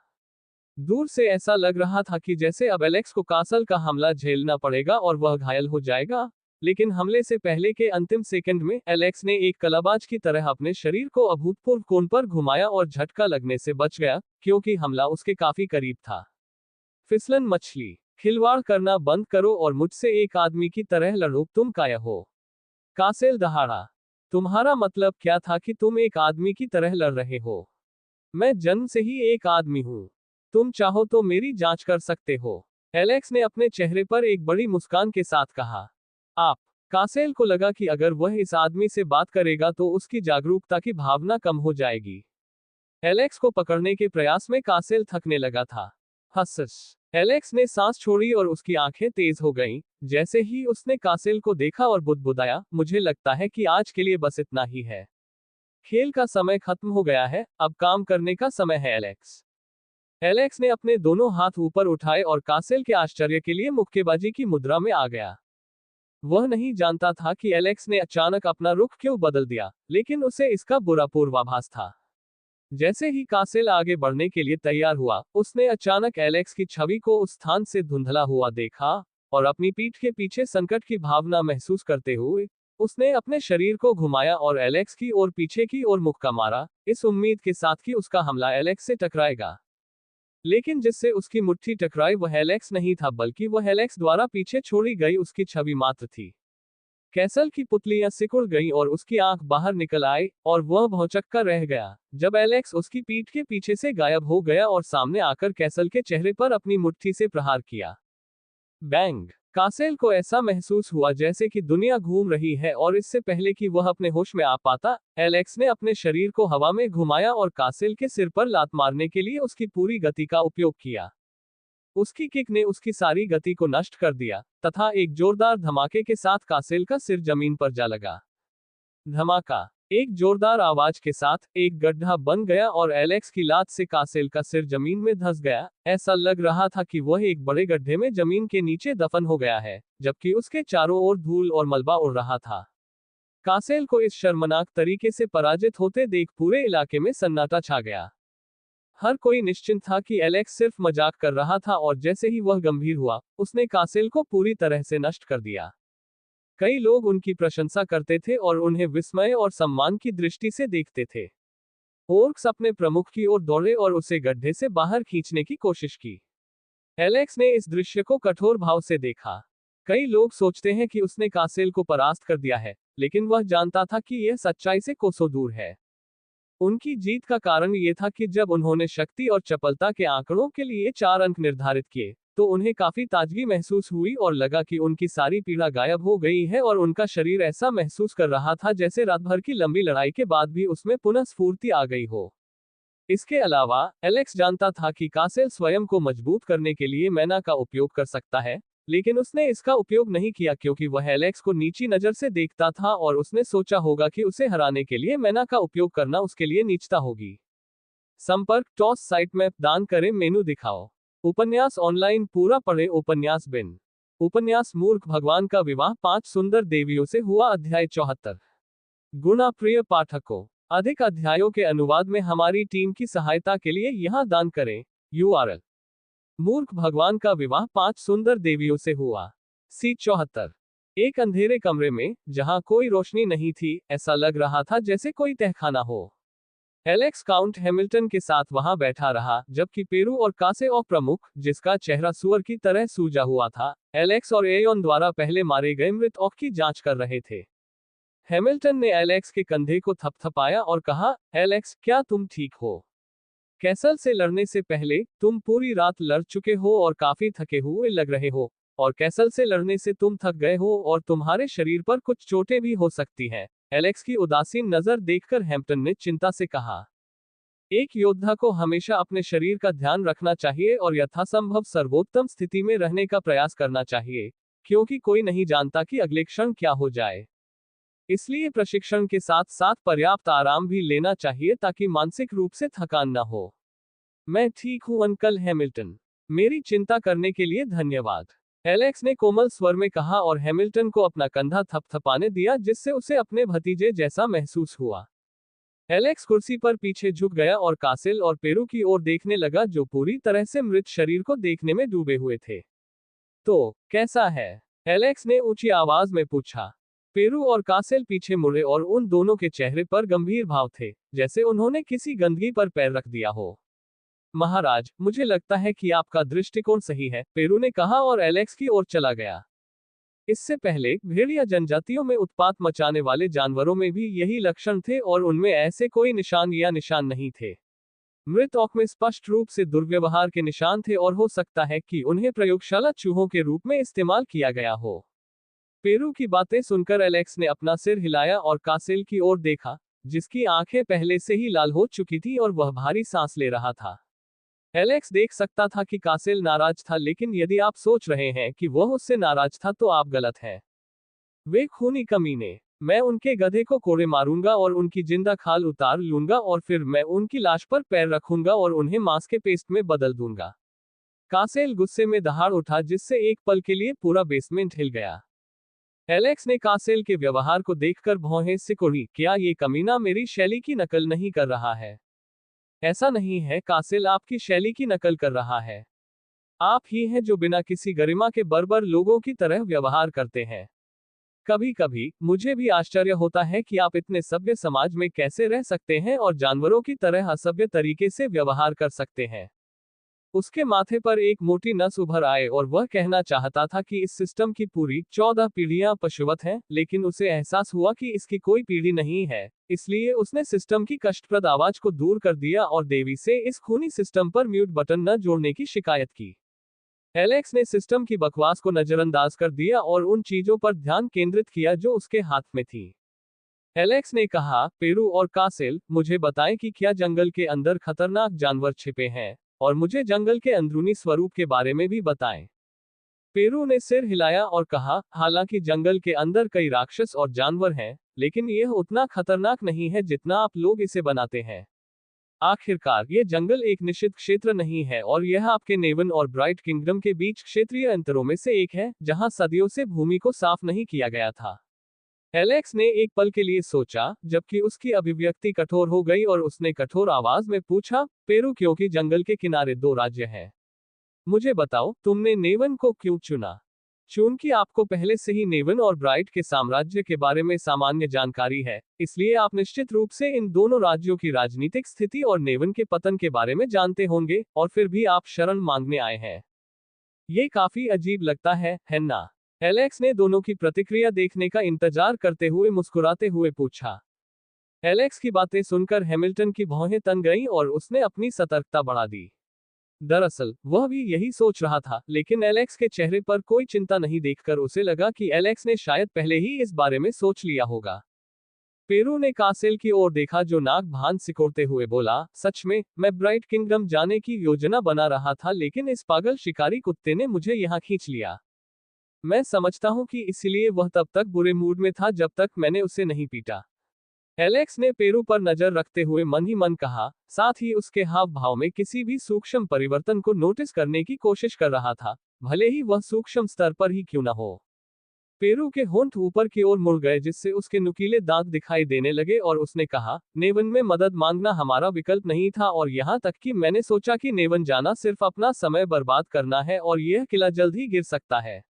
दूर से ऐसा लग रहा था कि जैसे अब एलेक्स को कासल का हमला झेलना पड़ेगा और वह घायल हो जाएगा, लेकिन हमले से पहले के अंतिम सेकंड में एलेक्स ने एक कलाबाज की तरह अपने शरीर को अभूतपूर्व कोण पर घुमाया और झटका लगने से बच गया, क्योंकि हमला उसके काफी करीब था। फिसलन मछली। खिलवाड़ करना बंद करो और मुझसे एक आदमी की तरह लड़ो, तुम काया हो। कासेल दहाड़ा। तुम्हारा मतलब क्या था कि तुम एक आदमी की तरह लड़ रहे हो? मैं जन्म से ही एक आदमी हूं। तुम चाहो तो मेरी जांच कर सकते हो। एलेक्स ने अपने चेहरे पर एक बड़ी मुस्कान के साथ कहा। आप। कासेल को लगा कि अगर वह इस आदमी से बात करेगा तो उसकी जागरूकता की भावना कम हो जाएगी। एलेक्स को पकड़ने के प्रयास में कासेल थकने लगा था। हस। एलेक्स ने सांस छोड़ी और उसकी आंखें तेज हो गईं, जैसे ही उसने कासेल को देखा और बुदबुदाया, मुझे लगता है कि आज के लिए बस इतना ही है। खेल का समय खत्म हो गया है, अब काम करने का समय है एलेक्स। एलेक्स ने अपने दोनों हाथ ऊपर उठाए और कासेल के आश्चर्य के लिए मुक्केबाजी की मुद्रा में आ गया। वह नहीं जानता था कि एलेक्स ने अचानक अपना रुख क्यों बदल दिया, लेकिन उसे इसका बुरा पूर्वाभास था। जैसे ही कासेल आगे बढ़ने के लिए तैयार हुआ, उसने अचानक एलेक्स की छवि को उस स्थान से धुंधला हुआ देखा, और अपनी पीठ के पीछे संकट की भावना महसूस करते हुए उसने अपने शरीर को घुमाया और एलेक्स की ओर पीछे की ओर मुक्का मारा, इस उम्मीद के साथ कि उसका हमला एलेक्स से टकराएगा। लेकिन जिससे उसकी मुट्ठी टकराई वह एलेक्स नहीं था, बल्कि वह एलेक्स द्वारा पीछे छोड़ी गई उसकी छवि मात्र थी। कैसल की पुतलियां सिकुड़ गईं और उसकी आंख बाहर निकल आई, और वह भौंचक्का रह गया जब एलेक्स उसकी पीठ के पीछे से गायब हो गया और सामने आकर कैसल के चेहरे पर अपनी मुट्ठी से प्रहार किया। बैंग। कासेल को ऐसा महसूस हुआ जैसे कि दुनिया घूम रही है, और इससे पहले कि वह अपने होश में आ पाता, एलेक्स ने अपने शरीर को हवा में घुमाया और कासेल के सिर पर लात मारने के लिए उसकी पूरी गति का उपयोग किया। उसकी किक ने उसकी सारी गति को नष्ट कर दिया, तथा एक जोरदार धमाके के साथ कासेल का सिर जमीन पर जा लगा। धमाका। एक जोरदार आवाज के साथ एक गड्ढा बन गया और एलेक्स की लात से कासेल का सिर जमीन में धंस गया। ऐसा लग रहा था कि वह एक बड़े गड्ढे में जमीन के नीचे दफन हो गया है, जबकि उसके चारों ओर धूल और मलबा उड़ रहा था। कासेल को इस शर्मनाक तरीके से पराजित होते देख पूरे इलाके में सन्नाटा छा गया। हर कोई निश्चिंत था कि एलेक्स सिर्फ मजाक कर रहा था और जैसे ही वह गंभीर हुआ, उसने कासेल को पूरी तरह से नष्ट कर दिया। कई लोग उनकी प्रशंसा करते थे और उन्हें विस्मय और सम्मान की दृष्टि से देखते थे। ओर्क्स अपने प्रमुख की ओर दौड़े और उसे गड्ढे से बाहर खींचने की कोशिश की। एलेक्स ने इस दृश्य को कठोर भाव से देखा। कई लोग सोचते हैं कि उसने कासेल को परास्त कर दिया है, लेकिन वह जानता था कि यह सच्चाई से कोसों दूर है। उनकी जीत का कारण ये था कि जब उन्होंने शक्ति और चपलता के आंकड़ों के लिए 4 अंक निर्धारित किए, तो उन्हें काफी ताजगी महसूस हुई और लगा कि उनकी सारी पीड़ा गायब हो गई है और उनका शरीर ऐसा महसूस कर रहा था जैसे रात भर की लंबी लड़ाई के बाद भी उसमें पुनः स्फूर्ति आ गई हो। इसके अलावा, एलेक्स जानता था कि कासेल स्वयं को मजबूत करने के लिए मैना का उपयोग कर सकता है, लेकिन उसने इसका उपयोग नहीं किया क्योंकि वह एलेक्स को नीची नजर से देखता था और उसने सोचा होगा कि उसे हराने के लिए मैना का उपयोग करना उसके लिए नीचता होगी। संपर्क टॉस साइट मैप दान करें मेनू दिखाओ। उपन्यास ऑनलाइन पूरा पढ़े उपन्यास बिन। उपन्यास मूर्ख भगवान का विवाह 5 सुंदर देवियों से हुआ अध्याय 74। गुणा प्रिय पाठकों, अधिक अध्यायों के अनुवाद में हमारी टीम की सहायता के लिए यहां दान करें। URL: मूर्ख भगवान का विवाह 5 सुंदर देवियों से हुआ। C74। एक अंधेरे कमरे में, जहां कोई रोशनी नहीं थी, ऐसा लग रहा था जैसे कोई तहखाना हो। एलेक्स काउंट हैमिल्टन के साथ वहां बैठा रहा, जबकि पेरू और कासेओ प्रमुख, जिसका चेहरा सुअर की तरह सूजा हुआ था, एलेक्स और एयोन द्वारा पहले मारे गए मृत ऑक की जांच कर रहे थे। हैमिल्टन ने एलेक्स के कंधे को थपथपाया और कहा, एलेक्स, क्या तुम ठीक हो? कैसल से लड़ने से पहले तुम पूरी रात लड़ चुके हो और काफी थके हुए लग रहे हो, और कैसल से लड़ने से तुम थक गए हो और तुम्हारे शरीर पर कुछ चोटें भी हो सकती हैं। एलेक्स की उदासीन नजर देखकर हैम्पटन ने चिंता से कहा, एक योद्धा को हमेशा अपने शरीर का ध्यान रखना चाहिए और यथासंभव सर्वोत्तम स्थिति में रहने का प्रयास करना चाहिए, क्योंकि कोई नहीं जानता कि अगले क्षण क्या हो जाए। इसलिए प्रशिक्षण के साथ साथ पर्याप्त आराम भी लेना चाहिए ताकि मानसिक रूप से थकान न हो। मैं ठीक हूं अंकल हैमिल्टन। मेरी चिंता करने के लिए धन्यवाद, एलेक्स ने कोमल स्वर में कहा और हैमिल्टन को अपना कंधा थपथपाने दिया जिससे उसे अपने भतीजे जैसा महसूस हुआ। एलेक्स कुर्सी पर पीछे झुक गया और कासिल और पेरू की ओर देखने लगा जो पूरी तरह से मृत शरीर को देखने में डूबे हुए थे। तो, कैसा है? एलेक्स ने ऊंची आवाज में पूछा। पेरू और कासेल पीछे मुड़े और उन दोनों के चेहरे पर गंभीर भाव थे, जैसे उन्होंने किसी गंदगी पर पैर रख दिया हो। महाराज, मुझे लगता है कि आपका दृष्टिकोण सही है, पेरू ने कहा और एलेक्स की ओर चला गया। इससे पहले, भेड़िया जनजातियों में उत्पात मचाने वाले जानवरों में भी यही लक्षण थे और उनमें ऐसे कोई निशान या निशान नहीं थे। मृत ऑक में स्पष्ट रूप से दुर्व्यवहार के निशान थे और हो सकता है कि उन्हें प्रयोगशाला चूहों के रूप में इस्तेमाल किया गया हो। पेरू की बातें सुनकर एलेक्स ने अपना सिर हिलाया और कासिल की ओर देखा, जिसकी आंखें पहले से ही लाल हो चुकी थी और वह भारी सांस ले रहा था। एलेक्स देख सकता था कि कासिल नाराज था, लेकिन यदि आप सोच रहे हैं कि वह उससे नाराज था तो आप गलत हैं। वे खूनी कमीने। मैं उनके गधे को कोड़े मारूंगा और उनकी जिंदा खाल उतार लूंगा और फिर मैं उनकी लाश पर पैर रखूंगा और उन्हें मांस के पेस्ट में बदल दूंगा। कासेल गुस्से में दहाड़ उठा जिससे एक पल के लिए पूरा बेसमेंट हिल गया। एलेक्स ने कासेल के व्यवहार को देखकर भौहें सिकुड़ी। क्या ये कमीना मेरी शैली की नकल नहीं कर रहा है? ऐसा नहीं है कासेल, आपकी शैली की नकल कर रहा है। आप ही हैं जो बिना किसी गरिमा के बर्बर लोगों की तरह व्यवहार करते हैं। कभी कभी मुझे भी आश्चर्य होता है कि आप इतने सभ्य समाज में कैसे रह सकते हैं और जानवरों की तरह असभ्य तरीके से व्यवहार कर सकते हैं। उसके माथे पर एक मोटी नस उभर आए और वह कहना चाहता था कि इस सिस्टम की पूरी 14 पीढ़ियां पशुवत हैं, लेकिन उसे एहसास हुआ कि इसकी कोई पीढ़ी नहीं है, इसलिए उसने सिस्टम की कष्टप्रद आवाज को दूर कर दिया और देवी से इस खूनी सिस्टम पर म्यूट बटन न जोड़ने की शिकायत की। एलेक्स ने सिस्टम की बकवास को नजरअंदाज कर दिया और उन चीजों पर ध्यान केंद्रित किया जो उसके हाथ में थी। एलेक्स ने कहा, पेरू और कासिल, मुझे बताएं कि क्या जंगल के अंदर खतरनाक जानवर छिपे हैं, और मुझे जंगल के अंदरूनी स्वरूप के बारे में भी बताएं। पेरू ने सिर हिलाया और कहा, हालांकि जंगल के अंदर कई राक्षस और जानवर हैं, लेकिन यह उतना खतरनाक नहीं है जितना आप लोग इसे बनाते हैं। आखिरकार ये जंगल एक निश्चित क्षेत्र नहीं है और यह आपके नेवन और ब्राइट किंगडम के बीच क्षेत्रीय अंतरों में से एक है, जहां सदियों से भूमि को साफ नहीं किया गया था। एलेक्स ने एक पल के लिए सोचा, जबकि उसकी अभिव्यक्ति कठोर हो गई और उसने कठोर आवाज में पूछा, पेरू क्योंकि जंगल के किनारे 2 राज्य हैं। मुझे बताओ, तुमने नेवन को क्यों चुना? चूंकि आपको पहले से ही नेवन और ब्राइट के साम्राज्य के बारे में सामान्य जानकारी है, इसलिए आप निश्चित रूप से इन दोनों राज्यों की राजनीतिक स्थिति और नेवन के पतन के बारे में जानते होंगे, और फिर भी आप शरण मांगने आए हैं। ये काफी अजीब लगता है ना? एलेक्स ने दोनों की प्रतिक्रिया देखने का इंतजार करते हुए मुस्कुराते हुए पूछा। एलेक्स की बातें सुनकर हैमिल्टन की भौहें तन गईं और उसने अपनी सतर्कता बढ़ा दी। दरअसल वह भी यही सोच रहा था, लेकिन एलेक्स के चेहरे पर कोई चिंता नहीं देखकर उसे लगा कि एलेक्स ने शायद पहले ही इस बारे में सोच लिया होगा। पेरू ने कासेल की ओर देखा जो नाक भान सिकोड़ते हुए बोला, सच में, मैं ब्राइट किंगडम जाने की योजना बना रहा था, लेकिन इस पागल शिकारी कुत्ते ने मुझे यहाँ खींच लिया। मैं समझता हूँ कि इसलिए वह तब तक बुरे मूड में था जब तक मैंने उसे नहीं पीटा। एलेक्स ने पेरू पर नजर रखते हुए मन ही मन कहा, साथ ही उसके हाव भाव में किसी भी सूक्ष्म परिवर्तन को नोटिस करने की कोशिश कर रहा था, भले ही वह सूक्ष्म स्तर पर ही क्यों न हो। पेरू के होंठ ऊपर की ओर मुड़ गए जिससे उसके नुकीले दांत दिखाई देने लगे और उसने कहा, नेवन में मदद मांगना हमारा विकल्प नहीं था और यहाँ तक कि मैंने सोचा कि नेवन जाना सिर्फ अपना समय बर्बाद करना है और यह किला जल्द ही गिर सकता है।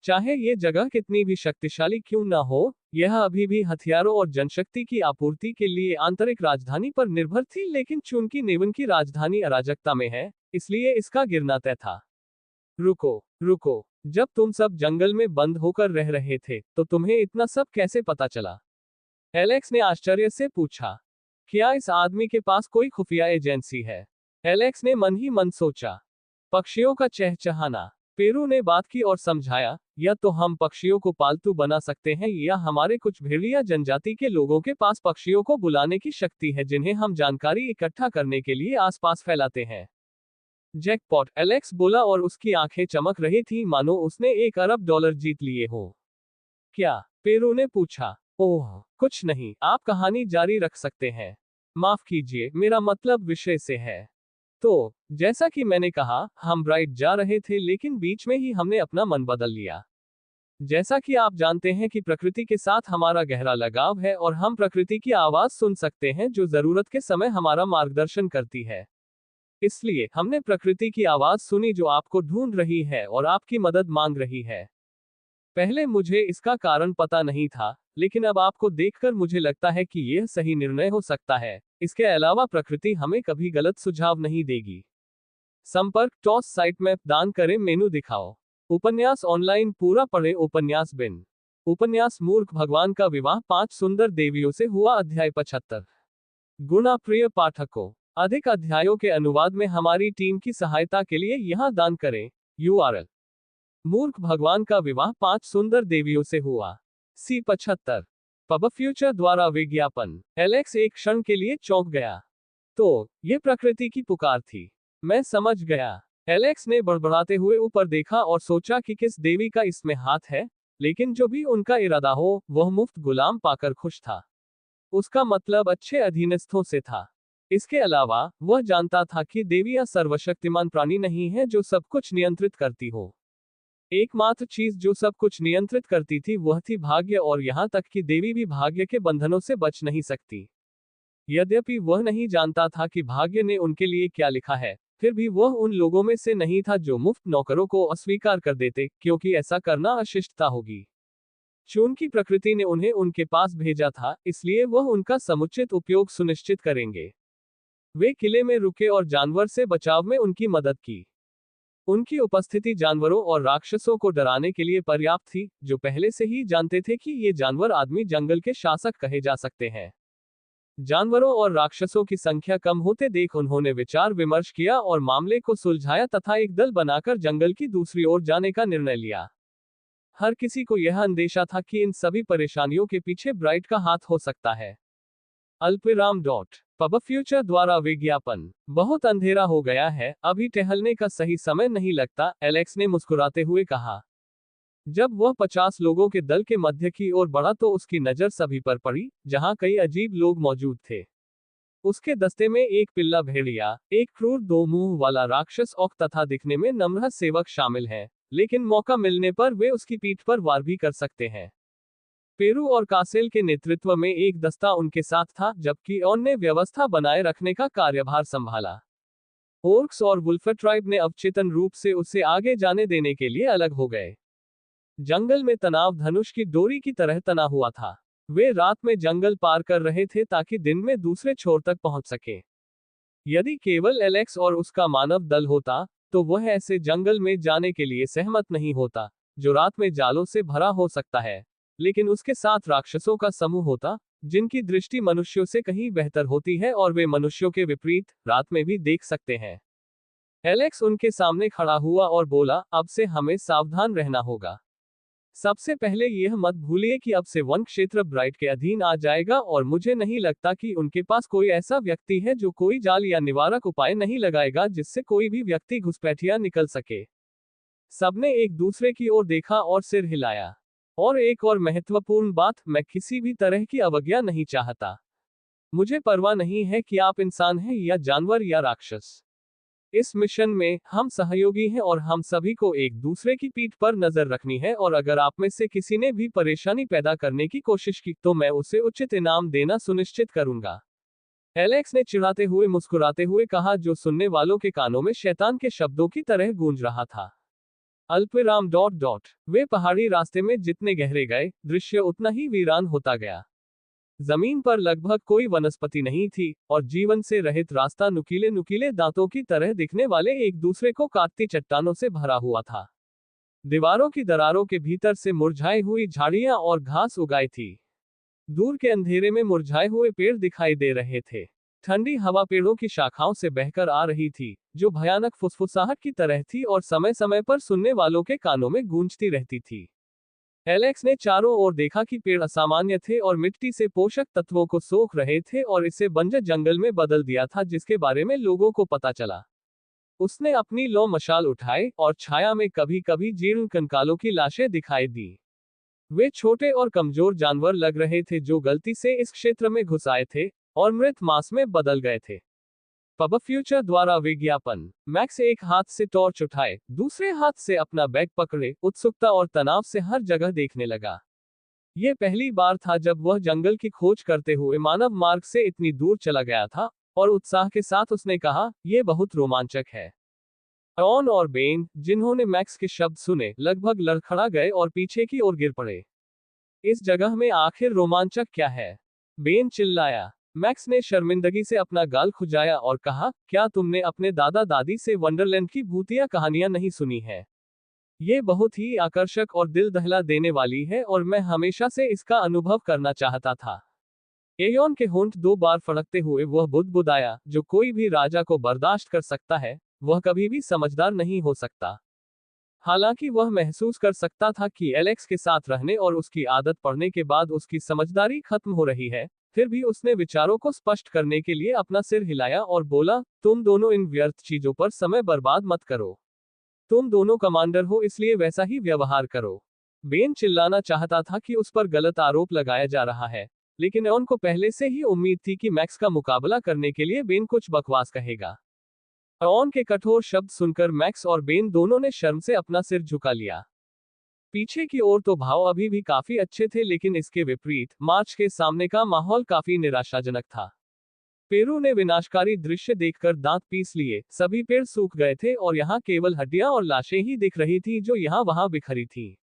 चाहे ये जगह कितनी भी शक्तिशाली क्यों न हो, यह अभी भी हथियारों और जनशक्ति की आपूर्ति के लिए आंतरिक राजधानी पर निर्भर थी, लेकिन चूंकि नेवन की राजधानी अराजकता में है, इसलिए इसका गिरना तय था। रुको, जब तुम सब जंगल में बंद होकर रह रहे थे, तो तुम्हें इतना सब कैसे पता चला? एलेक्स ने आश्चर्य से पूछा। क्या इस आदमी के पास कोई खुफिया एजेंसी है? एलेक्स ने मन ही मन सोचा। पक्षियों का चहचहाना। पेरू ने बात की और समझाया, या तो हम पक्षियों को पालतू बना सकते हैं या हमारे कुछ भेड़िया जनजाति के लोगों के पास पक्षियों को बुलाने की शक्ति है जिन्हें हम जानकारी इकट्ठा करने के लिए आसपास फैलाते हैं। जैकपॉट, एलेक्स बोला और उसकी आंखें चमक रही थी मानो उसने $1 अरब जीत लिए हो। क्या? पेरू ने पूछा। ओह, कुछ नहीं, आप कहानी जारी रख सकते हैं। माफ कीजिए, मेरा मतलब विषय से है। तो, जैसा कि मैंने कहा, हम ब्राइट जा रहे थे लेकिन बीच में ही हमने अपना मन बदल लिया। जैसा कि आप जानते हैं कि प्रकृति के साथ हमारा गहरा लगाव है और हम प्रकृति की आवाज सुन सकते हैं जो जरूरत के समय हमारा मार्गदर्शन करती है। इसलिए हमने प्रकृति की आवाज सुनी जो आपको ढूंढ रही है और आपकी मदद मांग रही है। पहले मुझे इसका कारण पता नहीं था, लेकिन अब आपको देखकर मुझे लगता है कि यह सही निर्णय हो सकता है। इसके अलावा प्रकृति हमें कभी गलत सुझाव नहीं देगी। संपर्क टॉस साइट में दान करें मेनू दिखाओ। उपन्यास ऑनलाइन पूरा पढ़े उपन्यास बिन। उपन्यास मूर्ख भगवान का विवाह 5 सुंदर देवियों से हुआ अध्याय 75। गुणा प्रिय पाठकों, अधिक अध्यायों के अनुवाद में हमारी टीम की सहायता के लिए यहाँ दान करें। URL: मूर्ख भगवान का विवाह 5 सुंदर देवियों से हुआ। C75। पब फ्यूचर द्वारा विज्ञापन। एलेक्स एक क्षण के लिए चौंक गया। तो, ये प्रकृति की पुकार थी। मैं समझ गया। एलेक्स ने बड़बड़ाते हुए ऊपर देखा और सोचा कि किस देवी का इसमें हाथ है, लेकिन जो भी उनका इरादा हो, वह मुफ्त गुलाम पाकर खुश था। उसका मतलब अच्छे अधीनस्थों से था। इसके अलावा, वह जानता था कि देवियां सर्वशक्तिमान प्राणी नहीं है जो सब कुछ नियंत्रित करती हो। एकमात्र चीज जो सब कुछ नियंत्रित करती थी वह थी भाग्य, और यहाँ तक कि देवी भी भाग्य के बंधनों से बच नहीं सकती। यद्यपि वह नहीं जानता था कि भाग्य ने उनके लिए क्या लिखा है, फिर भी वह उन लोगों में से नहीं था जो मुफ्त नौकरों को अस्वीकार कर देते, क्योंकि ऐसा करना अशिष्टता होगी। चूंकि प्रकृति ने उन्हें उनके पास भेजा था, इसलिए वह उनका समुचित उपयोग सुनिश्चित करेंगे। वे किले में रुके और जानवर से बचाव में उनकी मदद की। उनकी उपस्थिति जानवरों और राक्षसों को डराने के लिए पर्याप्त थी, जो पहले से ही जानते थे कि ये जानवर आदमी जंगल के शासक कहे जा सकते हैं। जानवरों और राक्षसों की संख्या कम होते देख उन्होंने विचार विमर्श किया और मामले को सुलझाया तथा एक दल बनाकर जंगल की दूसरी ओर जाने का निर्णय लिया। हर किसी को यह अंदेशा था कि इन सभी परेशानियों के पीछे ब्राइट का हाथ हो सकता है। अल्पविराम डॉट पब फ्यूचर द्वारा विज्ञापन। बहुत अंधेरा हो गया है, अभी टहलने का सही समय नहीं लगता, एलेक्स ने मुस्कुराते हुए कहा। जब वह 50 लोगों के दल के मध्य की ओर बढ़ा तो उसकी नजर सभी पर पड़ी, जहां कई अजीब लोग मौजूद थे। उसके दस्ते में एक पिल्ला भेड़िया, एक क्रूर दो मुंह वाला राक्षस औक तथा दिखने में नम्र सेवक शामिल हैं, लेकिन मौका मिलने पर वे उसकी पीठ पर वार भी कर सकते हैं। पेरू और कासेल के नेतृत्व में एक दस्ता उनके साथ था, जबकि ऑन ने व्यवस्था बनाए रखने का कार्यभार संभाला। ओर्क्स और वुल्फर ट्राइब ने अवचेतन रूप से उसे आगे जाने देने के लिए अलग हो गए। जंगल में तनाव धनुष की डोरी की तरह तना हुआ था। वे रात में जंगल पार कर रहे थे ताकि दिन में दूसरे छोर तक पहुंच सके। यदि केवल एलेक्स और उसका मानव दल होता, तो वह ऐसे जंगल में जाने के लिए सहमत नहीं होता, जो रात में जालों से भरा हो सकता है। लेकिन उसके साथ राक्षसों का समूह होता, जिनकी दृष्टि मनुष्यों से कहीं बेहतर होती है और वे मनुष्यों के विपरीत रात में भी देख सकते हैं। एलेक्स उनके सामने खड़ा हुआ और बोला, अब से हमें सावधान रहना होगा। सबसे पहले यह मत भूलिए कि अब से वन क्षेत्र ब्राइट के अधीन आ जाएगा और मुझे नहीं लगता कि उनके पास कोई ऐसा व्यक्ति है जो कोई जाल या निवारक उपाय नहीं लगाएगा जिससे कोई भी व्यक्ति घुसपैठिया निकल सके। सबने एक दूसरे की ओर देखा और सिर हिलाया। और एक और महत्वपूर्ण बात, मैं किसी भी तरह की अवज्ञा नहीं चाहता। मुझे परवाह नहीं है कि आप इंसान हैं या जानवर या राक्षस। इस मिशन में हम सहयोगी हैं और हम सभी को एक दूसरे की पीठ पर नजर रखनी है, और अगर आप में से किसी ने भी परेशानी पैदा करने की कोशिश की तो मैं उसे उचित इनाम देना सुनिश्चित करूंगा। एलेक्स ने चिढ़ाते हुए मुस्कुराते हुए कहा, जो सुनने वालों के कानों में शैतान के शब्दों की तरह गूंज रहा था। अल्पविराम डॉट डॉट। वे पहाड़ी रास्ते में जितने गहरे गए, दृश्य उतना ही वीरान होता गया। जमीन पर लगभग कोई वनस्पति नहीं थी, और जीवन से रहित रास्ता नुकीले नुकीले दांतों की तरह दिखने वाले एक दूसरे को काटती चट्टानों से भरा हुआ था। दीवारों की दरारों के भीतर से मुरझाई हुई झाड़ियां और घास उगाई थी। दूर के अंधेरे में मुरझाए हुए पेड़ दिखाई दे रहे थे। ठंडी हवा पेड़ों की शाखाओं से बहकर आ रही थी, जो भयानक फुसफुसाहट की तरह थी और समय समय पर सुनने वालों के कानों में गूंजती रहती थी। एलेक्स ने चारों ओर देखा कि पेड़ असामान्य थे और मिट्टी से पोषक तत्वों को सोख रहे थे और इसे बंजर जंगल में बदल दिया था, जिसके बारे में लोगों को पता चला। उसने अपनी लौ मशाल उठाई और छाया में कभी कभी जीर्ण कंकालों की लाशें दिखाई दी। वे छोटे और कमजोर जानवर लग रहे थे जो गलती से इस क्षेत्र में घुस आए थे और मृत मांस में बदल गए थे। पब फ्यूचर द्वारा विज्ञापन। मैक्स एक हाथ से टॉर्च उठाए, दूसरे हाथ से अपना बैग पकड़े, उत्सुकता और तनाव से हर जगह देखने लगा। यह पहली बार था जब वह जंगल की खोज करते हुए मानव मार्ग से इतनी दूर चला गया था, और उत्साह के साथ उसने कहा, यह बहुत रोमांचक है। ऑन और बेन, जिन्होंने मैक्स के शब्द सुने, लगभग लड़खड़ा गए और पीछे की ओर गिर पड़े। इस जगह में आखिर रोमांचक क्या है? बेन चिल्लाया। मैक्स ने शर्मिंदगी से अपना गाल खुजाया और कहा, क्या तुमने अपने दादा दादी से वंडरलैंड की भूतिया कहानियां नहीं सुनी है? ये बहुत ही आकर्षक और दिल दहला देने वाली है और मैं हमेशा से इसका अनुभव करना चाहता था। एयोन के होंठ 2 बार फड़कते हुए वह बुदबुदाया, जो कोई भी राजा को बर्दाश्त कर सकता है, वह कभी भी समझदार नहीं हो सकता। हालांकि वह महसूस कर सकता था कि एलेक्स के साथ रहने और उसकी आदत पड़ने के बाद उसकी समझदारी खत्म हो रही है, फिर भी उसने विचारों को स्पष्ट करने के लिए अपना सिर हिलाया और बोला, तुम दोनों इन व्यर्थ चीजों पर समय बर्बाद मत करो। तुम दोनों कमांडर हो, इसलिए वैसा ही व्यवहार करो। बेन चिल्लाना चाहता था कि उस पर गलत आरोप लगाया जा रहा है, लेकिन एओन को पहले से ही उम्मीद थी कि मैक्स का मुकाबला करने के लिए बेन कुछ बकवास कहेगा। एओन के कठोर शब्द सुनकर मैक्स और बेन दोनों ने शर्म से अपना सिर झुका लिया। पीछे की ओर तो भाव अभी भी काफी अच्छे थे, लेकिन इसके विपरीत मार्च के सामने का माहौल काफी निराशाजनक था। पेरू ने विनाशकारी दृश्य देखकर दांत पीस लिए। सभी पेड़ सूख गए थे और यहाँ केवल हड्डियां और लाशें ही दिख रही थी जो यहाँ वहां बिखरी थी।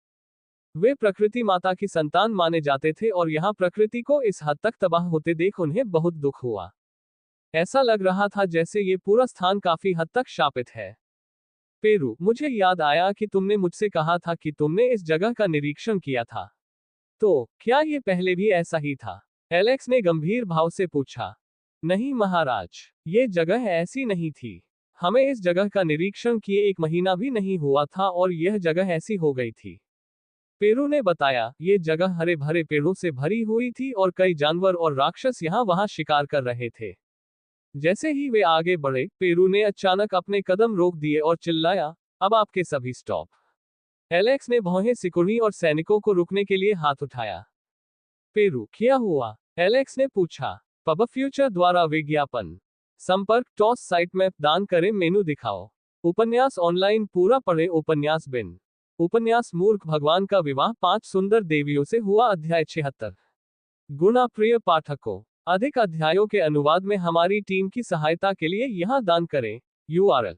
वे प्रकृति माता की संतान माने जाते थे और यहाँ प्रकृति को इस हद तक तबाह होते देख उन्हें बहुत दुख हुआ। ऐसा लग रहा था जैसे ये पूरा स्थान काफी हद तक शापित है। पेरू, मुझे याद आया कि तुमने मुझसे कहा था कि तुमने इस जगह का निरीक्षण किया था। तो क्या ये पहले भी ऐसा ही था? एलेक्स ने गंभीर भाव से पूछा। नहीं महाराज, ये जगह ऐसी नहीं थी। हमें इस जगह का निरीक्षण किए 1 महीना भी नहीं हुआ था और यह जगह ऐसी हो गई थी। पेरू ने बताया, ये जगह हरे भरे पेड़ों से भरी हुई थी और कई जानवर और राक्षस यहाँ वहां शिकार कर रहे थे। जैसे ही वे आगे बढ़े, पेरू ने अचानक अपने कदम रोक दिए और चिल्लाया, अब आपके सभी स्टॉप। एलेक्स ने भौहें सिकुड़ी और सैनिकों को रुकने के लिए हाथ उठाया। पेरू, क्या हुआ? एलेक्स ने पूछा। पब फ्यूचर द्वारा विज्ञापन। संपर्क टॉस साइट मैप दान करें मेनू दिखाओ। उपन्यास ऑनलाइन पूरा पढ़े उपन्यास बिन। उपन्यास मूर्ख भगवान का विवाह 5 सुंदर देवियों से हुआ अध्याय 76। गुणा प्रिय पाठकों, अधिक अध्यायों के अनुवाद में हमारी टीम की सहायता के लिए यहां दान करें। URL।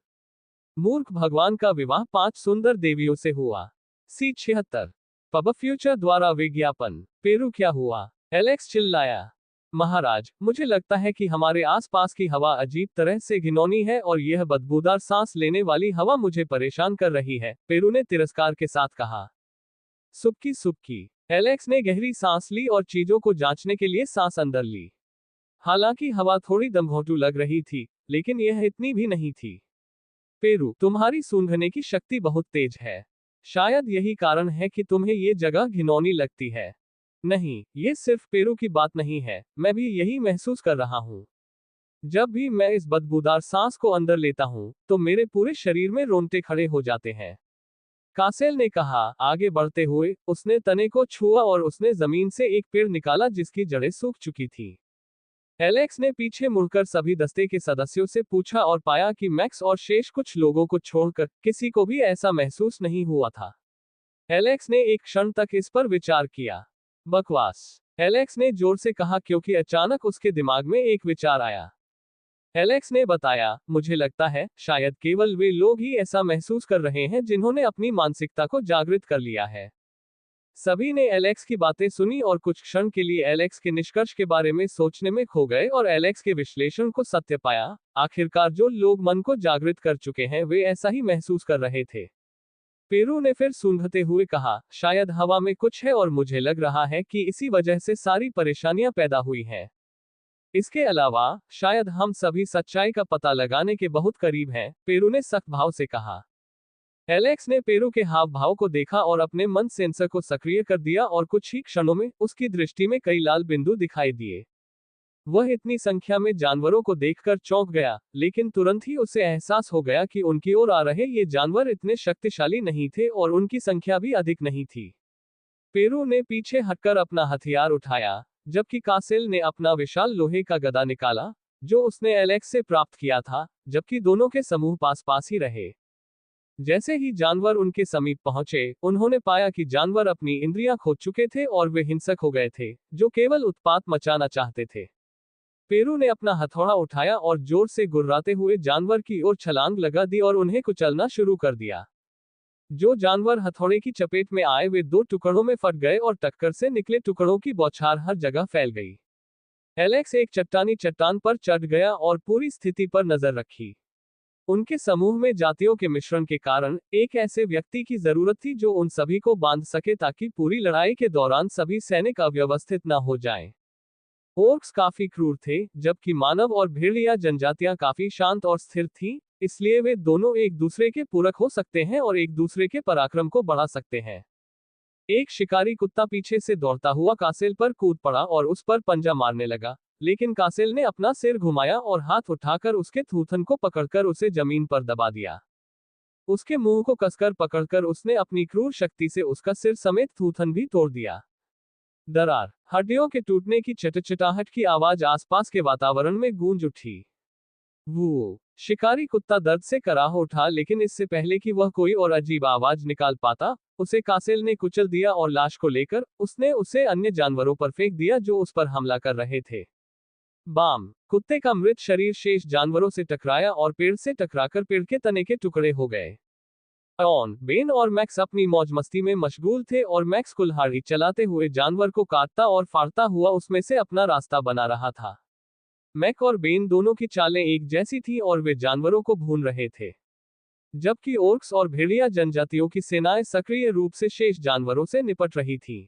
मूर्ख भगवान का विवाह 5 सुंदर देवियों से हुआ। C76। पब फ्यूचर द्वारा विज्ञापन। पेरू, क्या हुआ? एलेक्स चिल्लाया। महाराज, मुझे लगता है कि हमारे आसपास की हवा अजीब तरह से घिनौनी है और यह बदबूदार सांस लेने वाली हवा मुझे परेशान कर रही है, पेरू ने तिरस्कार के साथ कहा। सुबकी सुबकी। एलेक्स ने गहरी सांस ली और चीजों को जांचने के लिए सांस अंदर ली। हालांकि हवा थोड़ी दमघोंटू लग रही थी, लेकिन यह इतनी भी नहीं थी। पेरू, तुम्हारी सूंघने की शक्ति बहुत तेज है। शायद यही कारण है कि तुम्हें ये जगह घिनौनी लगती है। नहीं, ये सिर्फ पेरू की बात नहीं है, मैं भी यही महसूस कर रहा हूँ। जब भी मैं इस बदबूदार सांस को अंदर लेता हूँ, तो मेरे पूरे शरीर में रोंगटे खड़े हो जाते हैं। कासेल ने कहा। आगे बढ़ते हुए उसने तने को छुआ और उसने जमीन से एक पेड़ निकाला जिसकी जड़ें सूख चुकी थी। एलेक्स ने पीछे मुड़कर सभी दस्ते के सदस्यों से पूछा और पाया कि मैक्स और शेष कुछ लोगों को छोड़कर किसी को भी ऐसा महसूस नहीं हुआ था। एलेक्स ने एक क्षण तक इस पर विचार किया। बकवास, एलेक्स ने जोर से कहा क्योंकि अचानक उसके दिमाग में एक विचार आया। एलेक्स ने बताया, मुझे लगता है शायद केवल वे लोग ही ऐसा महसूस कर रहे हैं जिन्होंने अपनी मानसिकता को जागृत कर लिया है। सभी ने एलेक्स की बातें सुनी और कुछ क्षण के लिए एलेक्स के निष्कर्ष के बारे में सोचने में खो गए और एलेक्स के विश्लेषण को सत्य पाया। आखिरकार जो लोग मन को जागृत कर चुके हैं वे ऐसा ही महसूस कर रहे थे। पेरू ने फिर सूंघते हुए कहा, शायद हवा में कुछ है और मुझे लग रहा है कि इसी वजह से सारी परेशानियां पैदा हुई हैं। इसके अलावा शायद हम सभी सच्चाई का पता लगाने के बहुत करीब हैं, पेरू ने सख्त भाव से कहा। एलेक्स ने पेरू के हाव भाव को देखा और अपने मन सेंसर को सक्रिय कर दिया और कुछ ही क्षणों में उसकी दृष्टि में कई लाल बिंदु दिखाई दिए। वह इतनी संख्या में जानवरों को देखकर चौंक गया, लेकिन तुरंत ही उसे एहसास हो गया कि उनकी ओर आ रहे ये जानवर इतने शक्तिशाली नहीं थे और उनकी संख्या भी अधिक नहीं थी। पेरू ने पीछे हटकर अपना हथियार उठाया, जबकि कासेल ने अपना विशाल लोहे का गदा निकाला, जो उसने एलेक्स से प्राप्त किया था, जबकि दोनों के समूह पास पास ही रहे। जैसे ही जानवर उनके समीप पहुंचे, उन्होंने पाया कि जानवर अपनी इंद्रियां खो चुके थे और वे हिंसक हो गए थे, जो केवल उत्पात मचाना चाहते थे। पेरू ने अपना हथौड़ा उठाया और जोर से गुर्राते हुए जानवर की ओर छलांग लगा दी और उन्हें कुचलना शुरू कर दिया। जो जानवर हथौड़े की चपेट में आए वे 2 टुकड़ों में फट गए और टक्कर से निकले टुकड़ों की बौछार हर जगह फैल गई। एलेक्स एक चट्टानी चट्टान पर चढ़ गया और पूरी स्थिति पर नजर रखी। उनके समूह में जातियों के मिश्रण के कारण एक ऐसे व्यक्ति की जरूरत थी जो उन सभी को बांध सके ताकि पूरी लड़ाई के दौरान सभी सैनिक अव्यवस्थित न हो जाएं। ओर्क्स काफी क्रूर थे, जबकि मानव और भेड़िया जनजातियां काफी शांत और स्थिर थीं, इसलिए वे दोनों एक दूसरे के पूरक हो सकते हैं और एक दूसरे के पराक्रम को बढ़ा सकते हैं। एक शिकारी कुत्ता पीछे से दौड़ता हुआ कासेल पर कूद पड़ा और उस पर पंजा मारने लगा, लेकिन कासेल ने अपना सिर घुमाया और हाथ उठाकर उसके थूथन को पकड़कर उसे जमीन पर दबा दिया। उसके मुंह को कसकर पकड़कर उसने अपनी क्रूर शक्ति से उसका सिर समेत थूथन भी तोड़ दिया। दरार, हड्डियों के टूटने की चटचटाहट की आवाज आसपास के वातावरण में गूंज उठी। वो शिकारी कुत्ता दर्द से कराह उठा, लेकिन इससे पहले कि वह कोई और अजीब आवाज निकाल पाता, उसे कासेल ने कुचल दिया और लाश को लेकर उसने उसे अन्य जानवरों पर फेंक दिया जो उस पर हमला कर रहे थे। बाम, कुत्ते का मृत शरीर शेष जानवरों से टकराया और पेड़ से टकराकर पेड़ के तने के टुकड़े हो गए। ऑन, बेन और मैक्स अपनी मौज मस्ती में मशगूल थे और मैक्स कुल्हाड़ी चलाते हुए जानवर को काटता और फाड़ता हुआ उसमें से अपना रास्ता बना रहा था। मैक और बेन दोनों की चालें एक जैसी थी और वे जानवरों को भून रहे थे, जबकि ओर्क्स और भेड़िया जनजातियों की सेनाएं सक्रिय रूप से शेष जानवरों से निपट रही थी।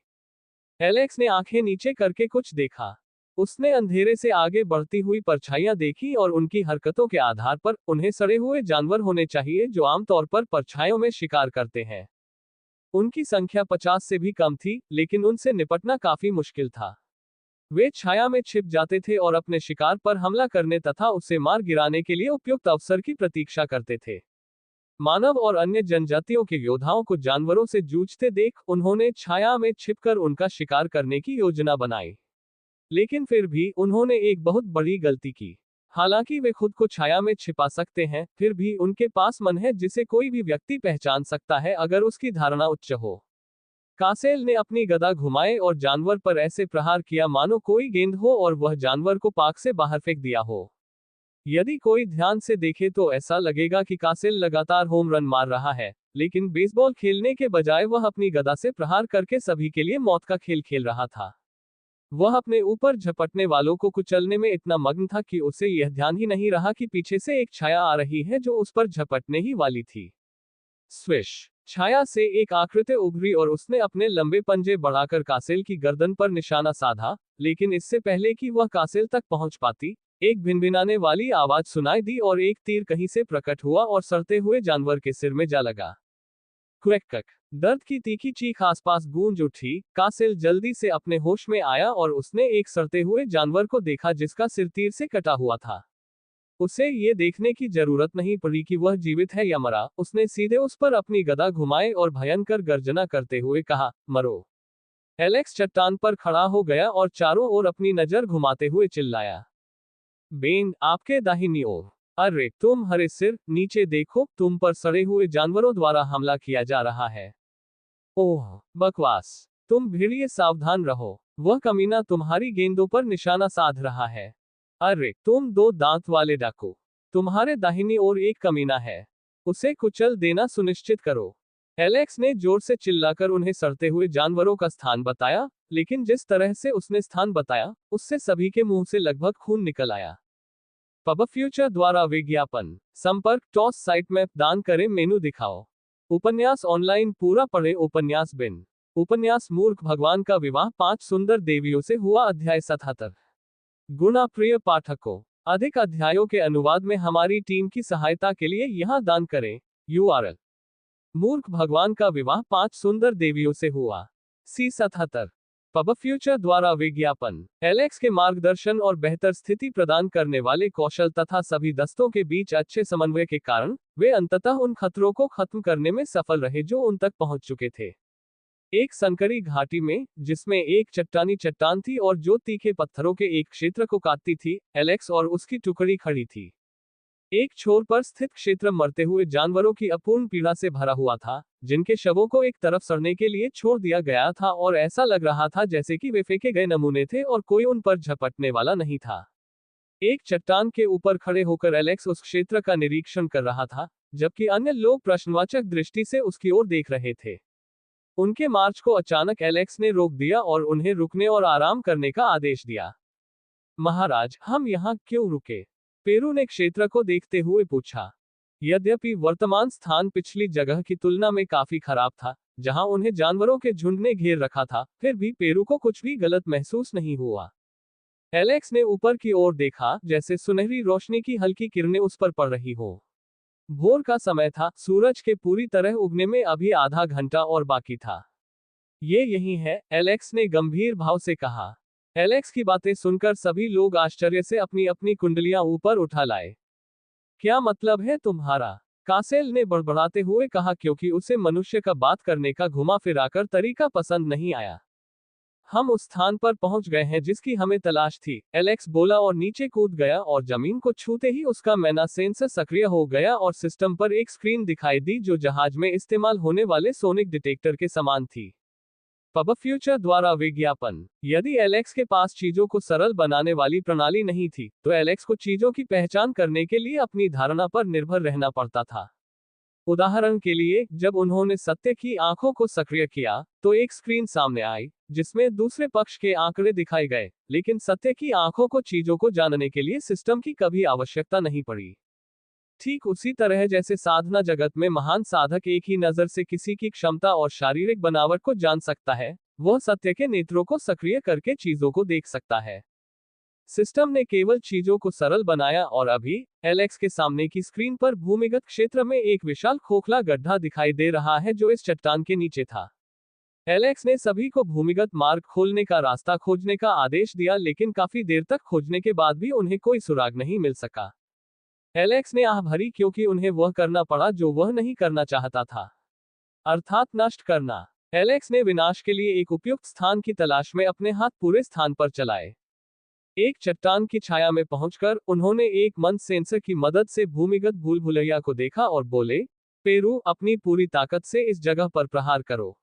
एलेक्स ने आंखें नीचे करके कुछ देखा। उसने अंधेरे से आगे बढ़ती हुई परछाइयां देखी और उनकी हरकतों के आधार पर उन्हें सड़े हुए जानवर होने चाहिए जो आमतौर पर परछाइयों में शिकार करते हैं। उनकी संख्या 50 से भी कम थी, लेकिन उनसे निपटना काफी मुश्किल था। वे छाया में छिप जाते थे और अपने शिकार पर हमला करने तथा उसे मार गिराने के लिए उपयुक्त अवसर की प्रतीक्षा करते थे। मानव और अन्य जनजातियों के योद्धाओं को जानवरों से जूझते देख उन्होंने छाया में छिपकर उनका शिकार करने की योजना बनाई। लेकिन फिर भी उन्होंने एक बहुत बड़ी गलती की। हालांकि वे खुद को छाया में छिपा सकते हैं, फिर भी उनके पास मन है जिसे कोई भी व्यक्ति पहचान सकता है अगर उसकी धारणा उच्च हो। कासेल ने अपनी गदा घुमाए और जानवर पर ऐसे प्रहार किया मानो कोई गेंद हो और वह जानवर को पार्क से बाहर फेंक दिया हो। यदि कोई ध्यान से देखे तो ऐसा लगेगा कि कासेल लगातार होम रन मार रहा है, लेकिन बेसबॉल खेलने के बजाय वह अपनी गदा से प्रहार करके सभी के लिए मौत का खेल खेल रहा था। वह अपने ऊपर झपटने वालों को कुचलने में इतना मग्न था कि उसे यह ध्यान ही नहीं रहा कि पीछे से एक छाया आ रही है जो उस पर झपटने ही वाली थी। स्विश! छाया से एक आकृति उभरी और उसने अपने लंबे पंजे बढ़ाकर कासेल की गर्दन पर निशाना साधा, लेकिन इससे पहले कि वह कासेल तक पहुंच पाती, एक भिनभिनाने वाली आवाज सुनाई दी और एक तीर कहीं से प्रकट हुआ और सड़ते हुए जानवर के सिर में जा लगा। क्वैक कक! दर्द की तीखी चीख आसपास गूंज उठी। कासेल जल्दी से अपने होश में आया और उसने एक सड़ते हुए जानवर को देखा जिसका सिर तीर से कटा हुआ था। उसे ये देखने की जरूरत नहीं पड़ी कि वह जीवित है या मरा, उसने सीधे उस पर अपनी गदा घुमाए और भयंकर गर्जना करते हुए कहा, मरो। एलेक्स चट्टान पर खड़ा हो गया और चारों ओर अपनी नजर घुमाते हुए चिल्लाया, बेन, आपके दाहिनी ओर। अरे तुम हरे सिर, नीचे देखो, तुम पर सड़े हुए जानवरों द्वारा हमला किया जा रहा है। ओह, बकवास। तुम भेड़िए सावधान रहो, वह कमीना तुम्हारी गेंदों पर निशाना साध रहा है। अरे तुम दो दांत वाले डाकू, तुम्हारे दाहिनी ओर एक कमीना है, उसे कुचल देना सुनिश्चित करो। एलेक्स ने जोर से चिल्लाकर उन्हें सड़ते हुए जानवरों का स्थान बताया, लेकिन जिस तरह से उसने स्थान बताया, उससे सभी के मुंह से लगभग खून निकल आया। पब फ्यूचर द्वारा विज्ञापन। संपर्क टॉस साइट में दान करें, मेनू दिखाओ। उपन्यास ऑनलाइन पूरा पढ़े। उपन्यास बिन। उपन्यास मूर्ख भगवान का विवाह 5 सुंदर देवियों से हुआ। अध्याय 77। गुणा प्रिय पाठकों, अधिक अध्यायों के अनुवाद में हमारी टीम की सहायता के लिए यहां दान करें। URL: मूर्ख भगवान का विवाह 5 सुंदर देवियों से हुआ। C 77। पब फ्यूचर द्वारा विज्ञापन। एलेक्स के मार्गदर्शन और बेहतर स्थिति प्रदान करने वाले कौशल तथा सभी दस्तों के बीच अच्छे समन्वय के कारण वे अंततः उन खतरों को खत्म करने में सफल रहे जो उन तक पहुंच चुके थे। एक संकरी घाटी में, जिसमें एक चट्टानी चट्टान थी और जो तीखे पत्थरों के एक क्षेत्र को काटती थी, एलेक्स और उसकी टुकड़ी खड़ी थी। एक छोर पर स्थित क्षेत्र मरते हुए जानवरों की अपूर्ण पीड़ा से भरा हुआ था, जिनके शवों को एक तरफ सड़ने के लिए छोड़ दिया गया था और ऐसा लग रहा था जैसे कि वे फेंके गए नमूने थे और कोई उन पर झपटने वाला नहीं था। एक चट्टान के ऊपर खड़े होकर एलेक्स उस क्षेत्र का निरीक्षण कर रहा था, जबकि अन्य लोग प्रश्नवाचक दृष्टि से उसकी ओर देख रहे थे। उनके मार्च को अचानक एलेक्स ने रोक दिया और उन्हें रुकने और आराम करने का आदेश दिया। महाराज, हम यहाँ क्यों रुके? पेरू ने क्षेत्र को देखते हुए पूछा। यद्यपि वर्तमान स्थान पिछली जगह की तुलना में काफी खराब था, जहां उन्हें जानवरों के झुंड ने घेर रखा था, फिर भी पेरू को कुछ भी गलत महसूस नहीं हुआ। एलेक्स ने ऊपर की ओर देखा, जैसे सुनहरी रोशनी की हल्की किरणें उस पर पड़ रही हो। भोर का समय था, सूरज के पूरी तरह उगने में अभी आधा घंटा और बाकी था। ये यही है, एलेक्स ने गंभीर भाव से कहा। एलेक्स की बातें सुनकर सभी लोग आश्चर्य से अपनी अपनी कुंडलियां ऊपर उठा लाए। क्या मतलब है तुम्हारा? कासेल ने बड़बड़ाते हुए कहा, क्योंकि उसे मनुष्य का बात करने का घुमा फिराकर तरीका पसंद नहीं आया। हम उस स्थान पर पहुंच गए हैं जिसकी हमें तलाश थी, एलेक्स बोला और नीचे कूद गया और जमीन को छूते ही उसका मैना सेंसर सक्रिय हो गया और सिस्टम पर एक स्क्रीन दिखाई दी जो जहाज में इस्तेमाल होने वाले सोनिक डिटेक्टर के समान थी। पब फ्यूचर द्वारा विज्ञापन। यदि एलेक्स के पास चीजों को सरल बनाने वाली प्रणाली नहीं थी, तो एलेक्स को चीजों की पहचान करने के लिए अपनी धारणा पर निर्भर रहना पड़ता था। उदाहरण के लिए, जब उन्होंने सत्य की आंखों को सक्रिय किया, तो एक स्क्रीन सामने आई, जिसमें दूसरे पक्ष के आंकड़े दिखाए गए, लेकिन सत्य की आंखों को चीजों को जानने के लिए सिस्टम की कभी आवश्यकता नहीं पड़ी। ठीक उसी तरह जैसे साधना जगत में महान साधक एक ही नजर से किसी की क्षमता और शारीरिक बनावट को जान सकता है, वह सत्य के नेत्रों को सक्रिय करके चीजों को देख सकता है। सिस्टम ने केवल चीजों को सरल बनाया और अभी एलेक्स के सामने की स्क्रीन पर भूमिगत क्षेत्र में एक विशाल खोखला गड्ढा दिखाई दे रहा है जो इस चट्टान के नीचे था। एलेक्स ने सभी को भूमिगत मार्ग खोलने का रास्ता खोजने का आदेश दिया, लेकिन काफी देर तक खोजने के बाद भी उन्हें कोई सुराग नहीं मिल सका। एलेक्स ने आह भरी क्योंकि उन्हें वह करना पड़ा जो वह नहीं करना चाहता था, अर्थात नष्ट करना। एलेक्स ने विनाश के लिए एक उपयुक्त स्थान की तलाश में अपने हाथ पूरे स्थान पर चलाए। एक चट्टान की छाया में पहुंचकर उन्होंने एक मंद सेंसर की मदद से भूमिगत भूल भुलैया को देखा और बोले, पेरू, अपनी पूरी ताकत से इस जगह पर प्रहार करो।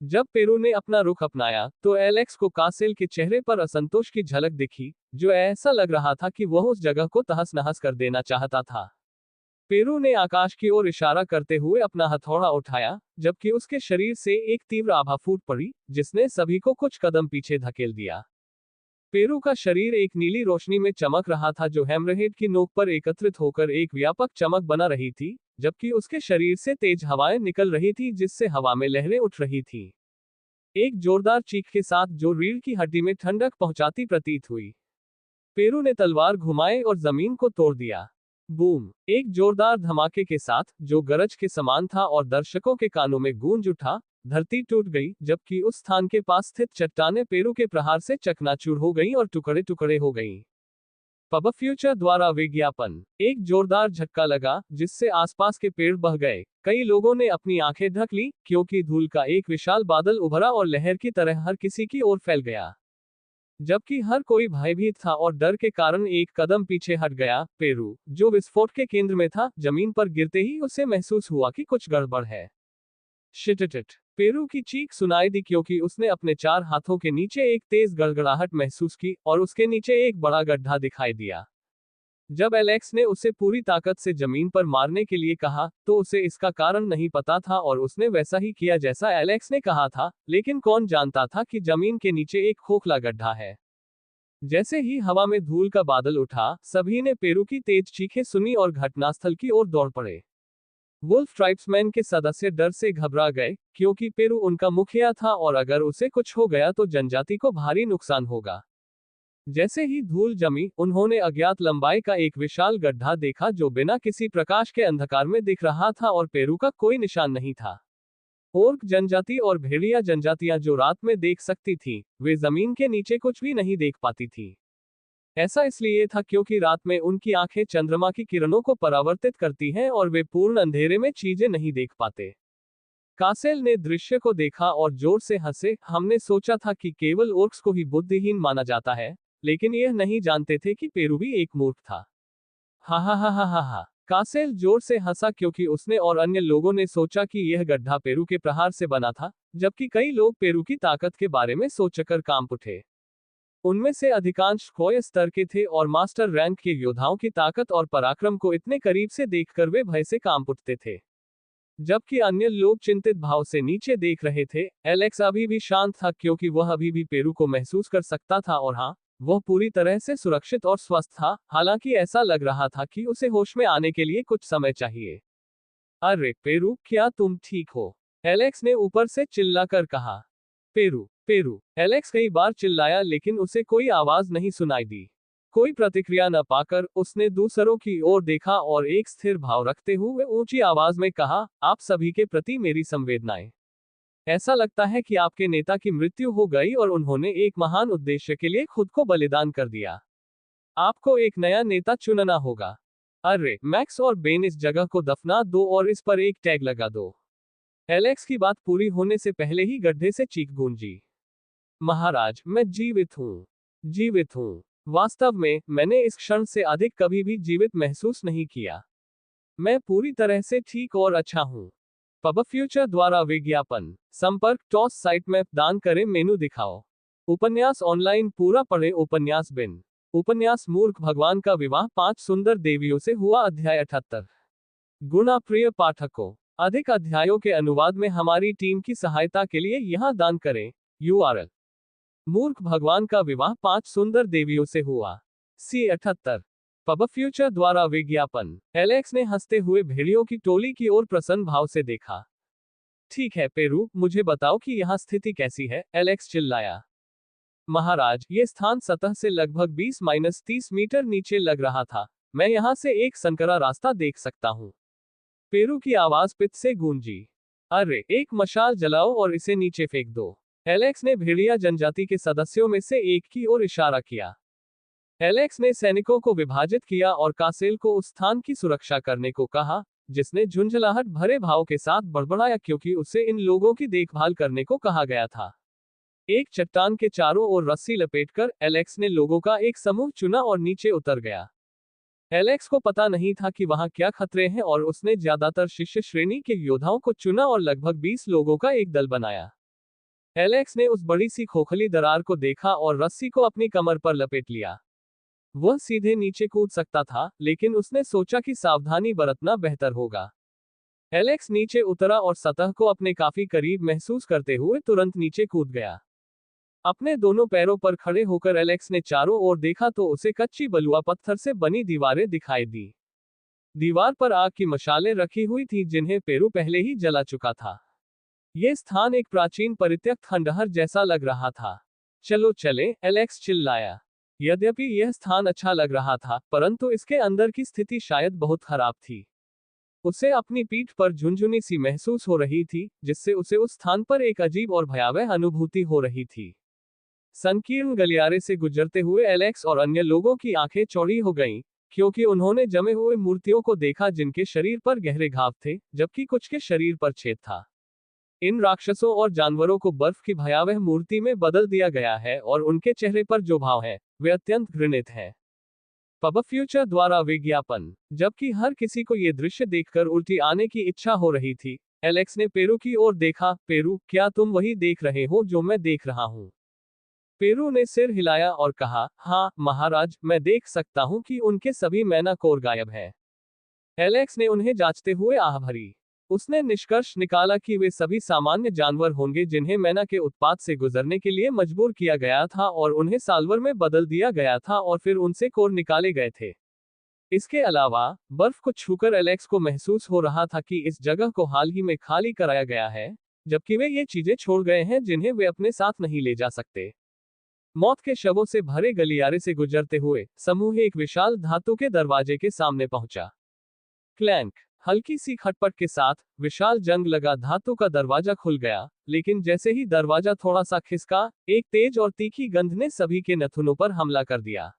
जब पेरू ने अपना रुख अपनाया तो एलेक्स को कासेल के चेहरे पर असंतोष की झलक दिखी, जो ऐसा लग रहा था कि वह उस जगह को तहस नहस कर देना चाहता था। पेरू ने आकाश की ओर इशारा करते हुए अपना हथौड़ा उठाया, जबकि उसके शरीर से एक तीव्र आभा फूट पड़ी, जिसने सभी को कुछ कदम पीछे धकेल दिया। पेरू का शरीर एक नीली रोशनी में चमक रहा था जो हैमरहेड की नोक पर एकत्रित होकर एक व्यापक चमक बना रही थी, जबकि उसके शरीर से तेज हवाएं निकल रही थी जिससे हवा में लहरें उठ रही थी। एक जोरदार चीख के साथ जो रीढ़ की हड्डी में ठंडक पहुंचाती प्रतीत हुई। पेरू ने तलवार घुमाई और जमीन को तोड़ दिया। बूम! एक जोरदार धमाके के साथ, जो गरज के समान था और दर्शकों के कानों में गूंज उठा, धरती टूट गई, जबकि उस स्थान के पास स्थित चट्टानें पेरू के प्रहार से चकनाचूर हो गईं और टुकड़े टुकड़े हो गईं। पब फ्यूचर द्वारा विज्ञापन। एक जोरदार झटका लगा, जिससे आसपास के पेड़ बह गए। कई लोगों ने अपनी आंखें ढक ली, क्योंकि धूल का एक विशाल बादल उभरा और लहर की तरह हर किसी की ओर फैल गया। जबकि हर कोई भयभीत था और डर के कारण एक कदम पीछे हट गया। पेरू, जो विस्फोट के केंद्र में था, जमीन पर गिरते ही उसे महसूस हुआ कि कुछ गड़बड़ है। शिटटिट! पेरू की चीख सुनाई दी क्योंकि उसने अपने चार हाथों के नीचे एक तेज गड़गड़ाहट महसूस की और उसके नीचे एक बड़ा गड्ढा दिखाई दिया। जब एलेक्स ने उसे पूरी ताकत से जमीन पर मारने के लिए कहा, तो उसे इसका कारण नहीं पता था और उसने वैसा ही किया जैसा एलेक्स ने कहा था, लेकिन कौन जानता था कि जमीन के नीचे एक खोखला गड्ढा है। जैसे ही हवा में धूल का बादल उठा, सभी ने पेरू की तेज चीखें सुनी और घटनास्थल की ओर दौड़ पड़े। वुल्फ ट्राइब्समैन के सदस्य डर से घबरा गए, क्योंकि पेरू उनका मुखिया था और अगर उसे कुछ हो गया तो जनजाति को भारी नुकसान होगा। जैसे ही धूल जमी, उन्होंने अज्ञात लंबाई का एक विशाल गड्ढा देखा जो बिना किसी प्रकाश के अंधकार में दिख रहा था और पेरू का कोई निशान नहीं था। ओर्क जनजाति और भेड़िया जनजातियां जो रात में देख सकती थीं, वे जमीन के नीचे कुछ भी नहीं देख पाती थीं। ऐसा इसलिए था क्योंकि रात में उनकी आंखें चंद्रमा की किरणों को परावर्तित करती हैं और वे पूर्ण अंधेरे में चीजें नहीं देख पाते। कासेल ने दृश्य को देखा और जोर से हंसे। हमने सोचा था कि केवल ओर्क्स को ही बुद्धिहीन माना जाता है, लेकिन यह नहीं जानते थे कि पेरू भी एक मूर्ख था। हा हा हा हा हा हा। कासेल जोर से हंसा क्योंकि उसने और अन्य लोगों ने सोचा कि यह गड्ढा पेरू के प्रहार से बना था, जबकि कई लोग पेरू की ताकत के बारे में सोचकर कांप उठे। उनमें से अधिकांश खोए स्तर के थे और मास्टर रैंक के योद्धाओं की ताकत और पराक्रम को इतने करीब से देखकर वे भय से कांप उठते थे। जबकि अन्य लोग चिंतित भाव से नीचे देख रहे थे, एलेक्स अभी भी शांत था क्योंकि वह अभी भी पेरू को महसूस कर सकता था और हाँ, वह पूरी तरह से सुरक्षित और स्वस्थ था, हालांकि ऐसा लग रहा था कि उसे होश में आने के लिए कुछ समय चाहिए। अरे पेरू, क्या तुम ठीक हो? एलेक्स ने ऊपर से चिल्लाकर कहा। Peru, Peru! एलेक्स कई बार चिल्लाया लेकिन उसे कोई आवाज नहीं सुनाई दी। कोई प्रतिक्रिया न पाकर उसने दूसरों की ओर देखा और एक स्थिर भाव रखते हुए ऊंची आवाज में कहा, आप सभी के प्रति मेरी संवेदनाएं। ऐसा लगता है कि आपके नेता की मृत्यु हो गई और उन्होंने एक महान उद्देश्य के लिए खुद को बलिदान कर दिया। आपको एक नया नेता चुनना होगा। अरे मैक्स और बेन, इस जगह को दफना दो और इस पर एक टैग लगा दो। एलेक्स की बात पूरी होने से पहले ही गड्ढे से चीख गूंजी। महाराज, मैं जीवित हूँ। जीवित हूँ। वास्तव में, मैंने इस क्षण से अधिक कभी भी जीवित महसूस नहीं किया। मैं पूरी तरह से ठीक और अच्छा हूँ। पब फ्यूचर द्वारा विज्ञापन। संपर्क टॉस साइट में दान करें, मेनू दिखाओ। उपन्यास ऑनलाइन पूरा पढ़े। उपन्यास बिन। उपन्यास मूर्ख भगवान का विवाह 5 सुंदर देवियों से हुआ। अध्याय 78। गुणा प्रिय पाठकों, अधिक अध्यायों के अनुवाद में हमारी टीम की सहायता के लिए यहां दान करें। URL: मूर्ख भगवान का विवाह 5 सुंदर देवियों से हुआ। C78। पब फ्यूचर द्वारा विज्ञापन। एलेक्स ने हंसते हुए भेड़ियों की टोली की ओर प्रसन्न भाव से देखा। ठीक है पेरू, मुझे बताओ कि यहाँ स्थिति कैसी है, एलेक्स चिल्लाया। महाराज, ये स्थान सतह से लगभग 20-30 मीटर नीचे लग रहा था। मैं यहाँ से एक संकरा रास्ता देख सकता हूँ। पेरू की आवाज पित्त से गूंजी। अरे, एक मशाल जलाओ और इसे नीचे फेंक दो। एलेक्स ने भेड़िया जनजाति के सदस्यों में से एक की ओर इशारा किया। एलेक्स ने सैनिकों को विभाजित किया और कासेल को उस स्थान की सुरक्षा करने को कहा, जिसने झुंझलाहट भरे भाव के साथ बड़बड़ाया क्योंकि उसे इन लोगों की देखभाल करने को कहा गया था। एक चट्टान के चारों ओर रस्सी लपेटकर एलेक्स ने लोगों का एक समूह चुना और नीचे उतर गया। एलेक्स को पता नहीं था कि वहां क्या खतरे हैं और उसने ज्यादातर शिष्य श्रेणी के योद्धाओं को चुना और लगभग 20 लोगों का एक दल बनाया। एलेक्स ने उस बड़ी सी खोखली दरार को देखा और रस्सी को अपनी कमर पर लपेट लिया। वह सीधे नीचे कूद सकता था, लेकिन उसने सोचा कि सावधानी बरतना बेहतर होगा। एलेक्स नीचे उतरा और सतह को अपने काफी करीब महसूस करते हुए तुरंत नीचे कूद गया। अपने दोनों पैरों पर खड़े होकर एलेक्स ने चारों ओर देखा तो उसे कच्ची बलुआ पत्थर से बनी दीवारें दिखाई दी। दीवार पर आग की मशालें रखी हुई थी जिन्हें पेरू पहले ही जला चुका था। यह स्थान एक प्राचीन परित्यक्त खंडहर जैसा लग रहा था। चलो चले, एलेक्स चिल्लाया। यद्यपि यह स्थान अच्छा लग रहा था, परंतु इसके अंदर की स्थिति शायद बहुत खराब थी। उसे अपनी पीठ पर झुनझुनी सी महसूस हो रही थी, जिससे उसे उस स्थान पर एक अजीब और भयावह अनुभूति हो रही थी। संकीर्ण गलियारे से गुजरते हुए एलेक्स और अन्य लोगों की आंखें चौड़ी हो गईं, क्योंकि उन्होंने जमे हुए मूर्तियों को देखा जिनके शरीर पर गहरे घाव थे, जबकि कुछ के शरीर पर छेद था। इन राक्षसों और जानवरों को बर्फ की भयावह मूर्ति में बदल दिया गया है और उनके चेहरे पर जो भाव है, वे अत्यंत घृणित है। पब फ्यूचर द्वारा विज्ञापन। जबकि हर किसी को ये दृश्य देखकर उल्टी आने की इच्छा हो रही थी, एलेक्स ने पेरू की ओर देखा। पेरू, क्या तुम वही देख रहे हो जो मैं देख रहा हूँ? पेरू ने सिर हिलाया और कहा, हाँ महाराज, मैं देख सकता हूँ कि उनके सभी मैनाकोर गायब है। एलेक्स ने उन्हें जांचते हुए आह भरी। उसने निष्कर्ष निकाला कि वे सभी सामान्य जानवर होंगे जिन्हें मैना के उत्पात से गुजरने के लिए मजबूर किया गया था और उन्हें साल्वर में बदल दिया गया था और फिर उनसे कोर निकाले गए थे। इसके अलावा बर्फ को छूकर एलेक्स को महसूस हो रहा था कि इस जगह को हाल ही में खाली कराया गया है, जबकि वे ये चीजें छोड़ गए हैं जिन्हें वे अपने साथ नहीं ले जा सकते। मौत के शवों से भरे गलियारे से गुजरते हुए समूह एक विशाल धातु के दरवाजे के सामने पहुंचा। क्लैंक। हल्की सी खटपट के साथ विशाल जंग लगा धातु का दरवाजा खुल गया, लेकिन जैसे ही दरवाजा थोड़ा सा खिसका, एक तेज और तीखी गंध ने सभी के नथुनों पर हमला कर दिया।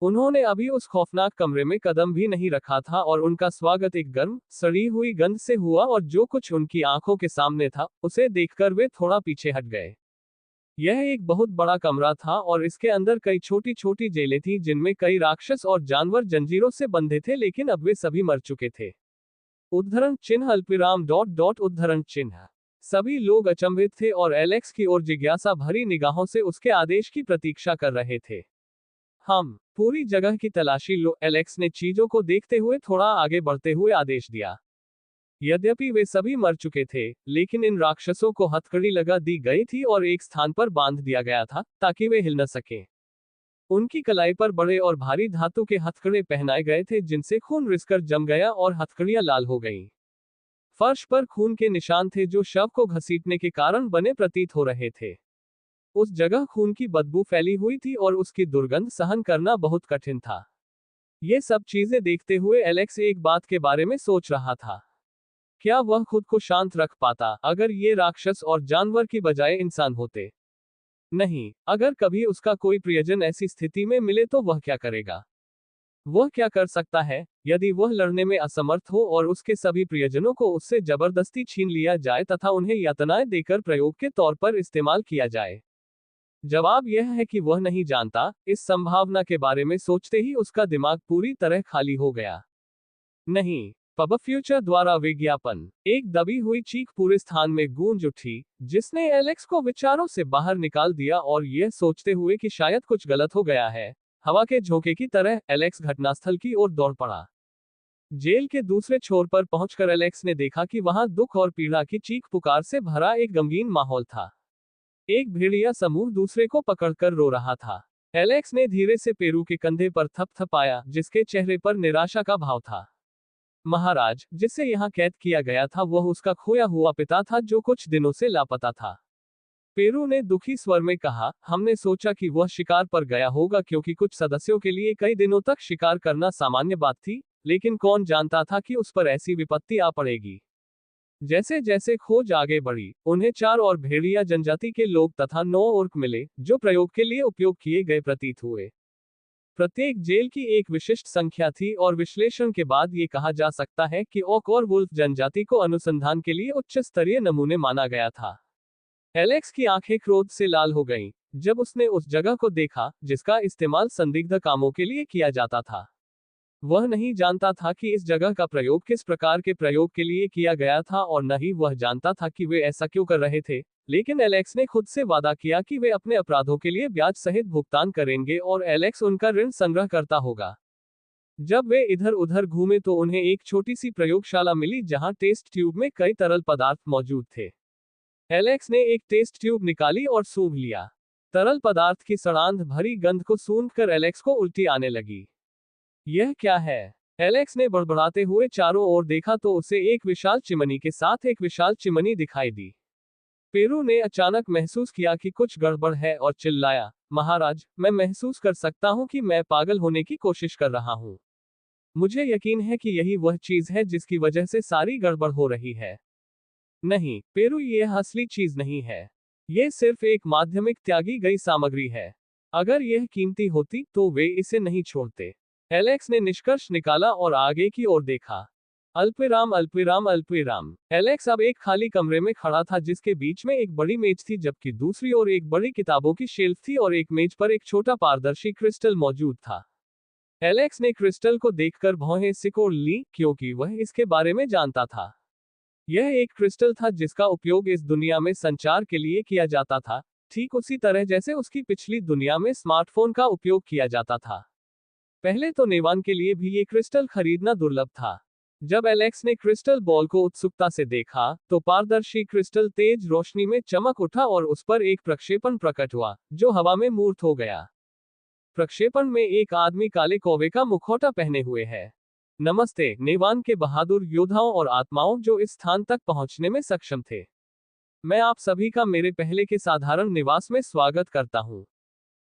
उन्होंने अभी उस खौफनाक कमरे में कदम भी नहीं रखा था और उनका स्वागत एक गर्म, सड़ी हुई गंध से हुआ और जो कुछ उनकी आंखों के सामने था, उसे देखकर वे थोड़ा पीछे हट गए। यह एक बहुत बड़ा कमरा था और इसके अंदर कई छोटी छोटी जेलें थीं जिनमें कई राक्षस और जानवर जंजीरों से बंधे थे, लेकिन अब वे सभी मर चुके थे। उद्धरण चिन्ह अल्पविराम डॉट डॉट उद्धरण चिन्ह। सभी लोग अचंभित थे और एलेक्स की ओर जिज्ञासा भरी निगाहों से उसके आदेश की प्रतीक्षा कर रहे थे। हम पूरी जगह की तलाशी लो, एलेक्स ने चीजों को देखते हुए थोड़ा आगे बढ़ते हुए आदेश दिया। यद्यपि वे सभी मर चुके थे, लेकिन इन राक्षसों को हथकड़ी लगा दी गई थी और एक स्थान पर बांध दिया गया था ताकि वे हिल न सकें। उनकी कलाई पर बड़े और भारी धातु के हथकड़े पहनाए गए थे जिनसे खून रिसकर जम गया और हथकड़ियां लाल हो गईं। फर्श पर खून के निशान थे जो शव को घसीटने के कारण बने प्रतीत हो रहे थे। उस जगह खून की बदबू फैली हुई थी और उसकी दुर्गंध सहन करना बहुत कठिन था। ये सब चीजें देखते हुए एलेक्स एक बात के बारे में सोच रहा था। क्या वह खुद को शांत रख पाता अगर ये राक्षस और जानवर की बजाय इंसान होते? नहीं, अगर कभी उसका कोई प्रियजन ऐसी स्थिति में मिले तो वह क्या करेगा? वह क्या कर सकता है यदि वह लड़ने में असमर्थ हो और उसके सभी प्रियजनों को उससे जबरदस्ती छीन लिया जाए तथा उन्हें यातनाएं देकर प्रयोग के तौर पर इस्तेमाल किया जाए? जवाब यह है कि वह नहीं जानता। इस संभावना के बारे में सोचते ही उसका दिमाग पूरी तरह खाली हो गया। नहीं। पब फ्यूचर द्वारा विज्ञापन। एक दबी हुई चीख पूरे स्थान में गूंज उठी, जिसने एलेक्स को विचारों से बाहर निकाल दिया और यह सोचते हुए कि शायद कुछ गलत हो गया है, हवा के झोंके की तरह एलेक्स घटनास्थल की ओर दौड़ पड़ा। जेल के दूसरे छोर पर पहुंचकर एलेक्स ने देखा कि वहां दुख और पीड़ा की चीख पुकार से भरा एक गमगीन माहौल था। एक भेड़िया समूह दूसरे को पकड़कर रो रहा था। एलेक्स ने धीरे से पेरू के कंधे पर थपथपाया, जिसके चेहरे पर निराशा का भाव था। महाराज, जिसे यहाँ कैद किया गया था वह उसका खोया हुआ पिता था जो कुछ दिनों से लापता था। पेरू ने दुखी स्वर में कहा, हमने सोचा कि वह शिकार पर गया होगा क्योंकि कुछ सदस्यों के लिए कई दिनों तक शिकार करना सामान्य बात थी, लेकिन कौन जानता था कि उस पर ऐसी विपत्ति आ पड़ेगी। जैसे जैसे खोज आगे बढ़ी, उन्हें 4 और भेड़िया जनजाति के लोग तथा 9 ओर्क मिले, जो प्रयोग के लिए उपयोग किए गए प्रतीत हुए। प्रत्येक जेल की एक विशिष्ट संख्या थी और विश्लेषण के बाद ये कहा जा सकता है कि ओक और वुल्फ जनजाति को अनुसंधान के लिए उच्च स्तरीय नमूने माना गया था। एलेक्स की आंखें क्रोध से लाल हो गईं जब उसने उस जगह को देखा जिसका इस्तेमाल संदिग्ध कामों के लिए किया जाता था। वह नहीं जानता था कि इस जगह का प्रयोग किस प्रकार के प्रयोग के लिए किया गया था और न ही वह जानता था कि वे ऐसा क्यों कर रहे थे, लेकिन एलेक्स ने खुद से वादा किया कि वे अपने अपराधों के लिए ब्याज सहित भुगतान करेंगे और एलेक्स उनका ऋण संग्रह करता होगा। जब वे इधर उधर घूमे तो उन्हें एक छोटी सी प्रयोगशाला मिली जहां टेस्ट ट्यूब में कई तरल पदार्थ मौजूद थे। एलेक्स ने एक टेस्ट ट्यूब निकाली और सूंघ लिया। तरल पदार्थ की सड़ांध भरी गंध को सूंघकर एलेक्स को उल्टी आने लगी। यह क्या है? एलेक्स ने बड़बड़ाते हुए चारों ओर देखा तो उसे एक विशाल चिमनी के साथ एक विशाल चिमनी दिखाई दी। पेरू ने अचानक महसूस किया कि कुछ गड़बड़ है और चिल्लाया, महाराज, मैं महसूस कर सकता हूं कि मैं पागल होने की कोशिश कर रहा हूं। मुझे यकीन है कि यही वह चीज है जिसकी वजह से सारी गड़बड़ हो रही है। नहीं, पेरू, यह असली चीज नहीं है। यह सिर्फ एक माध्यमिक त्यागी गई सामग्री है। अगर यह कीमती होती तो वे इसे नहीं छोड़ते। एलेक्स ने निष्कर्ष निकाला और आगे की ओर देखा। अल्पविराम अल्पविराम अल्पविराम। एलेक्स अब एक खाली कमरे में खड़ा था जिसके बीच में एक बड़ी मेज थी जबकि दूसरी ओर एक बड़ी किताबों की शेल्फ थी और एक मेज पर एक छोटा पारदर्शी क्रिस्टल मौजूद था। एलेक्स ने क्रिस्टल को देखकर भौहें सिकोड़ ली क्योंकि वह इसके बारे में जानता था। यह एक क्रिस्टल था जिसका उपयोग इस दुनिया में संचार के लिए किया जाता था, ठीक उसी तरह जैसे उसकी पिछली दुनिया में स्मार्टफोन का उपयोग किया जाता था। पहले तो नेवान के लिए भी ये क्रिस्टल खरीदना दुर्लभ था। जब एलेक्स ने क्रिस्टल बॉल को उत्सुकता से देखा तो पारदर्शी क्रिस्टल तेज रोशनी में चमक उठा और उस पर एक प्रक्षेपण प्रकट हुआ जो हवा में मूर्त हो गया। प्रक्षेपण में एक आदमी काले कौवे का मुखौटा पहने हुए है। नमस्ते, नेवान के बहादुर योद्धाओं और आत्माओं जो इस स्थान तक पहुंचने में सक्षम थे। मैं आप सभी का मेरे पहले के साधारण निवास में स्वागत करता हूं।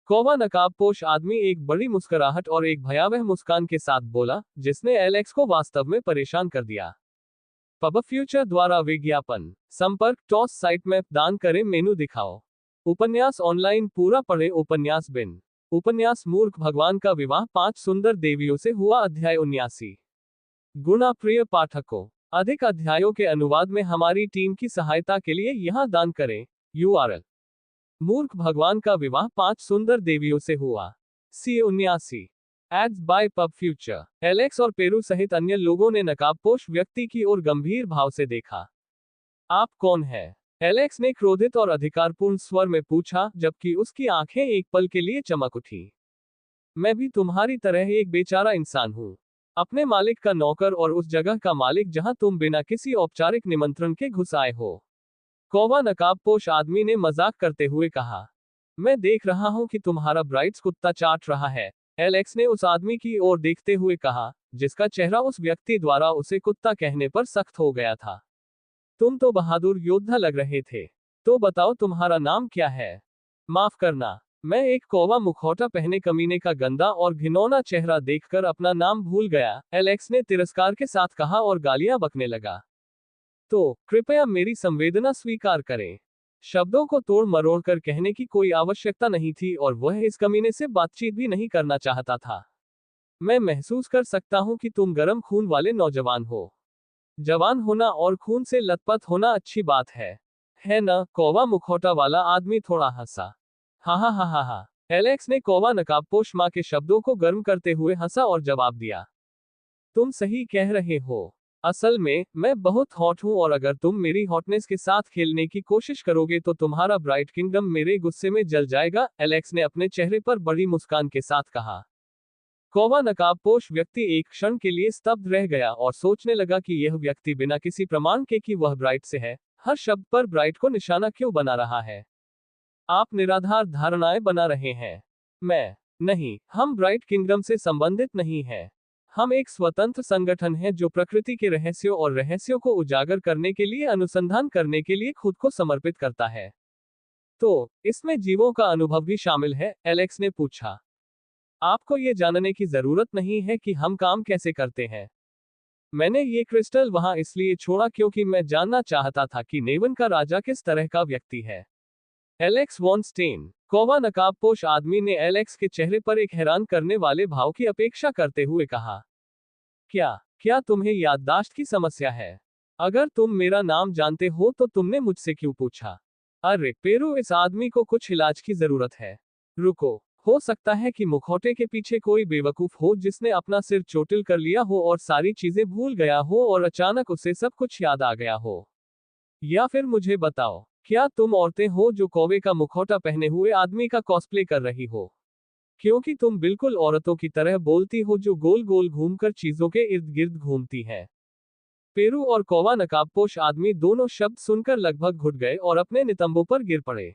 कौवा नकाबपोश आदमी एक बड़ी मुस्कुराहट और एक भयावह मुस्कान के साथ बोला, जिसने एलेक्स को वास्तव में परेशान कर दिया। पब फ्यूचर द्वारा विज्ञापन। संपर्क टॉस साइट मैप दान करें मेनू दिखाओ। उपन्यास ऑनलाइन पूरा पढ़े उपन्यास बिन। उपन्यास मूर्ख भगवान का विवाह 5 सुंदर देवियों से हुआ अध्याय 79। गुणा प्रिय पाठकों, अधिक अध्यायों के अनुवाद में हमारी टीम की सहायता के लिए यहां दान करें। URL: मूर्ख भगवान का विवाह 5 सुंदर देवियों से हुआ। C 79। Ads by pub future. Alex और पेरू सहित अन्य लोगों ने नकाबपोश व्यक्ति की ओर गंभीर भाव से देखा। आप कौन है? एलेक्स ने क्रोधित और अधिकारपूर्ण स्वर में पूछा जबकि उसकी आंखें एक पल के लिए चमक उठी। मैं भी तुम्हारी तरह एक बेचारा इंसान हूं, अपने मालिक का नौकर और उस जगह का मालिक जहां तुम बिना किसी औपचारिक निमंत्रण के घुस आए हो। कौवा नकाबपोश आदमी ने मजाक करते हुए कहा। मैं देख रहा हूं कि तुम्हारा ब्राइट्स कुत्ता चाट रहा है, एलेक्स ने उस आदमी की ओर देखते हुए कहा, जिसका चेहरा उस व्यक्ति द्वारा उसे कुत्ता कहने पर सख्त हो गया था। तुम तो बहादुर योद्धा लग रहे थे। तो बताओ तुम्हारा नाम क्या है? माफ करना, मैं एक कौवा मुखौटा पहने कमीने का गंदा और घिनौना चेहरा देखकर अपना नाम भूल गया, एलेक्स ने तिरस्कार के साथ कहा और गालियां बकने लगा। तो कृपया मेरी संवेदना स्वीकार करें। शब्दों को तोड़ मरोड़ कर कहने की कोई आवश्यकता नहीं थी और वह इस कमीने से बातचीत भी नहीं करना चाहता था। मैं महसूस कर सकता हूं कि तुम गर्म खून वाले नौजवान हो। जवान होना और खून से लथपथ होना अच्छी बात है ना? कौवा मुखौटा वाला आदमी थोड़ा हंसा। हा हा हा हा हा। एलेक्स ने कौवा नकाबपोश मां के शब्दों को गर्म करते हुए हंसा और जवाब दिया। तुम सही कह रहे हो। असल में मैं बहुत हॉट हूं और अगर तुम मेरी हॉटनेस के साथ खेलने की कोशिश करोगे तो तुम्हारा ब्राइट किंगडम मेरे गुस्से में जल जाएगा, एलेक्स ने अपने चेहरे पर बड़ी मुस्कान के साथ कहा। कौवा नकाबपोश व्यक्ति एक क्षण के लिए स्तब्ध रह गया और सोचने लगा कि यह व्यक्ति बिना किसी प्रमाण के कि वह ब्राइट से है, हर शब्द पर ब्राइट को निशाना क्यों बना रहा है। आप निराधार धारणाएं बना रहे हैं। मैं नहीं, हम ब्राइट किंगडम से संबंधित नहीं हैं। हम एक स्वतंत्र संगठन है जो प्रकृति के रहस्यों और रहस्यों को उजागर करने के लिए अनुसंधान करने के लिए खुद को समर्पित करता है। तो इसमें जीवों का अनुभव भी शामिल है? एलेक्स ने पूछा। आपको ये जानने की जरूरत नहीं है कि हम काम कैसे करते हैं। मैंने ये क्रिस्टल वहां इसलिए छोड़ा क्योंकि मैं जानना चाहता था कि नेवन का राजा किस तरह का व्यक्ति है। Alex von Stein. कौवा नकाबपोश आदमी ने एलेक्स के चेहरे पर एक हैरान करने वाले भाव की अपेक्षा करते हुए कहा, क्या क्या तुम्हें याददाश्त की समस्या है? अगर तुम मेरा नाम जानते हो तो तुमने मुझसे क्यों पूछा? अरे पेरू, इस आदमी को कुछ इलाज की जरूरत है। रुको, हो सकता है कि मुखौटे के पीछे कोई बेवकूफ हो जिसने अपना सिर चोटिल कर लिया हो और सारी चीजें भूल गया हो और अचानक उसे सब कुछ याद आ गया हो। या फिर मुझे बताओ, क्या तुम औरतें हो जो कौवे का मुखौटा पहने हुए आदमी का कॉस्प्ले कर रही हो? क्योंकि तुम बिल्कुल औरतों की तरह बोलती हो जो गोल गोल घूमकर चीजों के इर्द गिर्द घूमती हैं। पेरू और कौवा नकाबपोश आदमी दोनों शब्द सुनकर लगभग घुट गए और अपने नितंबों पर गिर पड़े।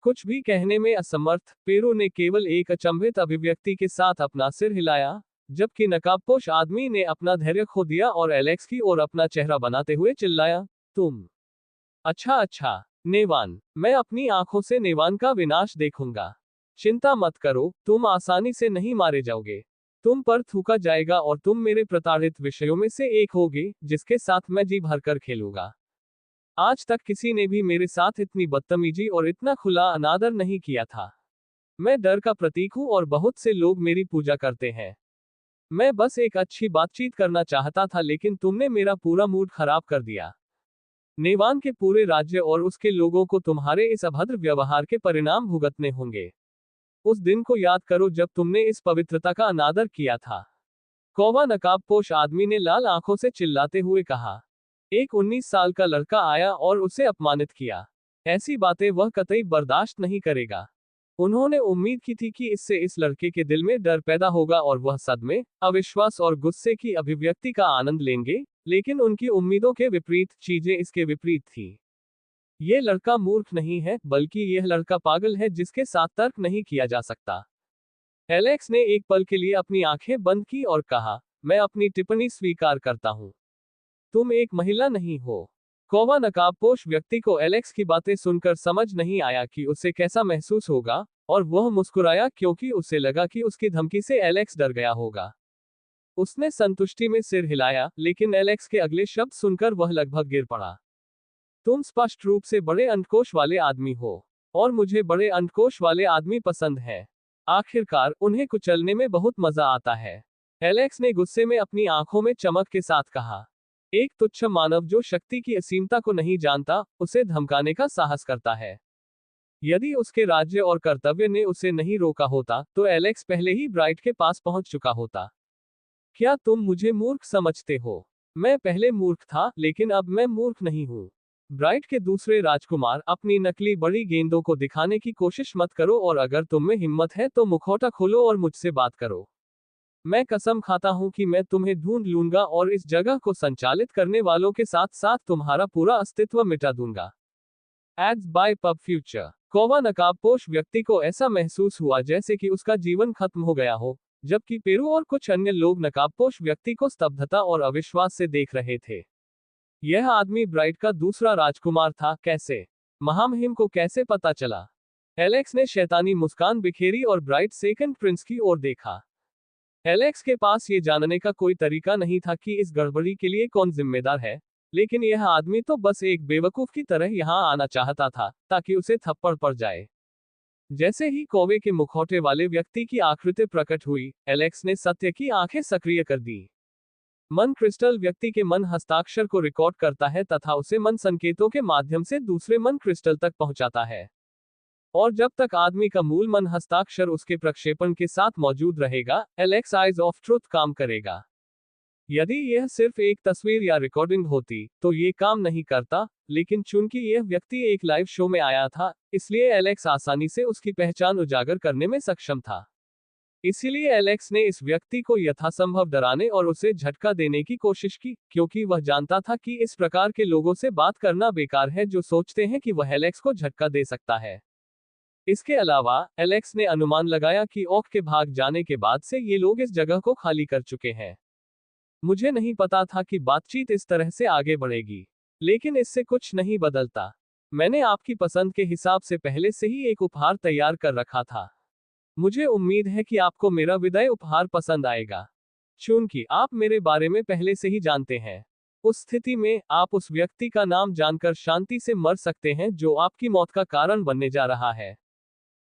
कुछ भी कहने में असमर्थ, पेरू ने केवल एक अचंभित अभिव्यक्ति के साथ अपना सिर हिलाया, जबकि नकाबपोश आदमी ने अपना धैर्य खो दिया और एलेक्स की ओर अपना चेहरा बनाते हुए चिल्लाया, तुम? अच्छा अच्छा, नेवान, मैं अपनी आंखों से नेवान का विनाश देखूंगा। चिंता मत करो, तुम आसानी से नहीं मारे जाओगे। तुम पर थूका जाएगा और तुम मेरे प्रताड़ित विषयों में से एक होगे, जिसके साथ मैं जी भरकर खेलूंगा। आज तक किसी ने भी मेरे साथ इतनी बदतमीजी और इतना खुला अनादर नहीं किया था। मैं डर का प्रतीक हूं और बहुत से लोग मेरी पूजा करते हैं। मैं बस एक अच्छी बातचीत करना चाहता था, लेकिन तुमने मेरा पूरा मूड खराब कर दिया। नेवान के पूरे राज्य और उसके लोगों को तुम्हारे इस अभद्र व्यवहार के परिणाम भुगतने होंगे। उस दिन को याद करो जब तुमने इस पवित्रता का अनादर किया था। कौवा नकाबपोश आदमी ने लाल आंखों से चिल्लाते हुए कहा। एक 19 साल का लड़का आया और उसे अपमानित किया। ऐसी बातें वह कतई बर्दाश्त नहीं करेगा। उन्होंने उम्मीद की थी कि इससे इस लड़के के दिल में डर पैदा होगा और वह सदमे, अविश्वास और गुस्से की अभिव्यक्ति का आनंद लेंगे, लेकिन उनकी उम्मीदों के विपरीत चीजें इसके विपरीत थी। ये लड़का मूर्ख नहीं है, बल्कि यह लड़का पागल है जिसके साथ तर्क नहीं किया जा सकता। एलेक्स ने एक पल के लिए अपनी आंखें बंद की और कहा, मैं अपनी टिप्पणी स्वीकार करता हूं। तुम एक महिला नहीं हो। कौवा नकाबपोश व्यक्ति को एलेक्स की बातें सुनकर समझ नहीं आया कि उसे कैसा महसूस होगा, और वह मुस्कुराया क्योंकि उसे लगा कि उसकी धमकी से एलेक्स डर गया होगा। उसने संतुष्टि में सिर हिलाया, लेकिन एलेक्स के अगले शब्द सुनकर वह लगभग गिर पड़ा। तुम स्पष्ट रूप से बड़े अंडकोश वाले आदमी हो, और मुझे बड़े अंडकोश वाले आदमी पसंद है। आखिरकार उन्हें कुचलने में बहुत मजा आता है। एलेक्स ने गुस्से में अपनी आंखों में चमक के साथ कहा। एक तुच्छ मानव जो शक्ति की असीमता को नहीं जानता, उसे धमकाने का साहस करता है। यदि उसके राज्य और कर्तव्य ने उसे नहीं रोका होता, तो एलेक्स पहले ही ब्राइट के पास पहुंच चुका होता। क्या तुम मुझे मूर्ख समझते हो? मैं पहले मूर्ख था, लेकिन अब मैं मूर्ख नहीं हूं। ब्राइट के दूसरे राजकुमार, अपनी नकली बड़ी गेंदों को दिखाने की कोशिश मत करो, और अगर तुम में हिम्मत है तो मुखौटा खोलो और मुझसे बात करो। मैं कसम खाता हूं कि मैं तुम्हें ढूंढ लूंगा और इस जगह को संचालित करने वालों के साथ साथ तुम्हारा पूरा अस्तित्व मिटा दूंगा। Ads by pub future. कौवा नकाबपोश व्यक्ति को ऐसा महसूस हुआ जैसे कि उसका जीवन खत्म हो गया हो, जबकि पेरू और कुछ अन्य लोग नकाबपोश व्यक्ति को स्तब्धता और अविश्वास से देख रहे थे। यह आदमी ब्राइट का दूसरा राजकुमार था। कैसे? महामहिम को कैसे पता चला? एलेक्स ने शैतानी मुस्कान बिखेरी और ब्राइट सेकंड प्रिंस की ओर देखा। एलेक्स के पास ये जानने का कोई तरीका नहीं था कि इस गड़बड़ी के लिए कौन जिम्मेदार है, लेकिन यह आदमी तो बस एक बेवकूफ की तरह यहां आना चाहता था, ताकि उसे थप्पड़ पड़ जाए। जैसे ही कौवे के मुखौटे वाले व्यक्ति की आकृति प्रकट हुई, एलेक्स ने सत्य की आंखें सक्रिय कर दी। मन क्रिस्टल व्यक्ति के मन हस्ताक्षर को रिकॉर्ड करता है तथा उसे मन संकेतों के माध्यम से दूसरे मन क्रिस्टल तक पहुंचाता है। और जब तक आदमी का मूल मन हस्ताक्षर उसके प्रक्षेपण के साथ मौजूद रहेगा, एलेक्स आइज ऑफ ट्रुथ काम करेगा। यदि यह सिर्फ एक तस्वीर या रिकॉर्डिंग होती, तो ये काम नहीं करता, लेकिन चूंकि यह व्यक्ति एक लाइव शो में आया था, इसलिए एलेक्स आसानी से उसकी पहचान उजागर करने में सक्षम था। इसीलिए एलेक्स ने इस व्यक्ति को यथासंभव डराने और उसे झटका देने की कोशिश की, क्योंकि वह जानता था कि इस प्रकार के लोगों से बात करना बेकार है जो सोचते हैं कि वह एलेक्स को झटका दे सकता है। इसके अलावा, एलेक्स ने अनुमान लगाया कि ओक के भाग जाने के बाद से ये लोग इस जगह को खाली कर चुके हैं। मुझे नहीं पता था कि बातचीत इस तरह से आगे बढ़ेगी, लेकिन इससे कुछ नहीं बदलता। मैंने आपकी पसंद के हिसाब से पहले से ही एक उपहार तैयार कर रखा था। मुझे उम्मीद है कि आपको मेरा विदाई उपहार पसंद आएगा, चूंकि आप मेरे बारे में पहले से ही जानते हैं। उस स्थिति में आप उस व्यक्ति का नाम जानकर शांति से मर सकते हैं जो आपकी मौत का कारण बनने जा रहा है।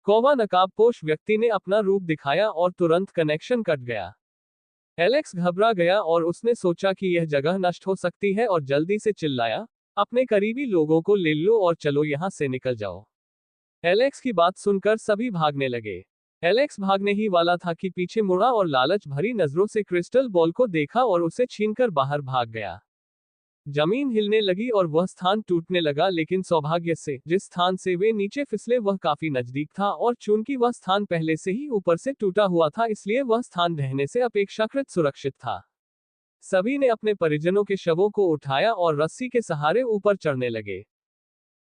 कौवा नकाबपोश व्यक्ति ने अपना रूप दिखाया और तुरंत कनेक्शन कट गया। एलेक्स घबरा गया और उसने सोचा कि यह जगह नष्ट हो सकती है और जल्दी से चिल्लाया, अपने करीबी लोगों को ले लो और चलो यहां से निकल जाओ। एलेक्स की बात सुनकर सभी भागने लगे। एलेक्स भागने ही वाला था कि पीछे मुड़ा और लालच भरी नजरों से क्रिस्टल बॉल को देखा और उसे छीनकर बाहर भाग गया। जमीन हिलने लगी और वह स्थान टूटने लगा, लेकिन सौभाग्य से जिस स्थान से वे नीचे फिसले वह काफी नजदीक था और चूंकि वह स्थान पहले से ही ऊपर से टूटा हुआ था इसलिए वह स्थान ढहने से अपेक्षाकृत सुरक्षित था। सभी ने अपने परिजनों के शवों को उठाया और रस्सी के सहारे ऊपर चढ़ने लगे।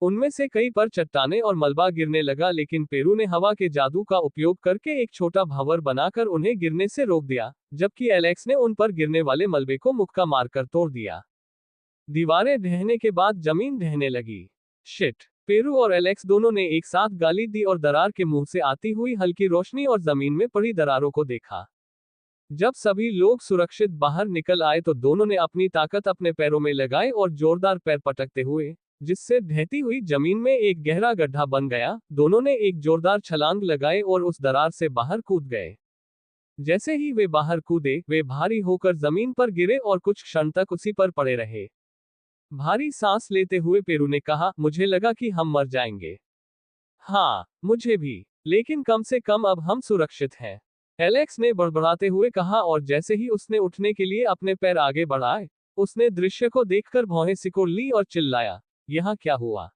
उनमें से कई पर चट्टानें और मलबा गिरने लगा, लेकिन पेरू ने हवा के जादू का उपयोग करके एक छोटा भंवर बनाकर उन्हें गिरने से रोक दिया, जबकि एलेक्स ने उन पर गिरने वाले मलबे को मुक्का मारकर तोड़ दिया। दीवारें ढहने के बाद जमीन ढहने लगी। शिट! पेरू और एलेक्स दोनों ने एक साथ गाली दी और दरार के मुंह से आती हुई हल्की रोशनी और जमीन में पड़ी दरारों को देखा। जब सभी लोग सुरक्षित बाहर निकल आए तो दोनों ने अपनी ताकत अपने पैरों में लगाई और जोरदार पैर पटकते हुए, जिससे ढहती हुई जमीन में एक गहरा गड्ढा बन गया, दोनों ने एक जोरदार छलांग लगाई और उस दरार से बाहर कूद गए। जैसे ही वे बाहर कूदे, वे भारी होकर जमीन पर गिरे और कुछ क्षण तक उसी पर पड़े रहे। भारी सांस लेते हुए पेरू ने कहा, मुझे लगा कि हम मर जाएंगे। हाँ, मुझे भी, लेकिन कम से कम अब हम सुरक्षित हैं, एलेक्स ने बड़बड़ाते हुए कहा और जैसे ही उसने उठने के लिए अपने पैर आगे बढ़ाए, उसने दृश्य को देखकर भौहें सिकोड़ ली और चिल्लाया, यहाँ क्या हुआ?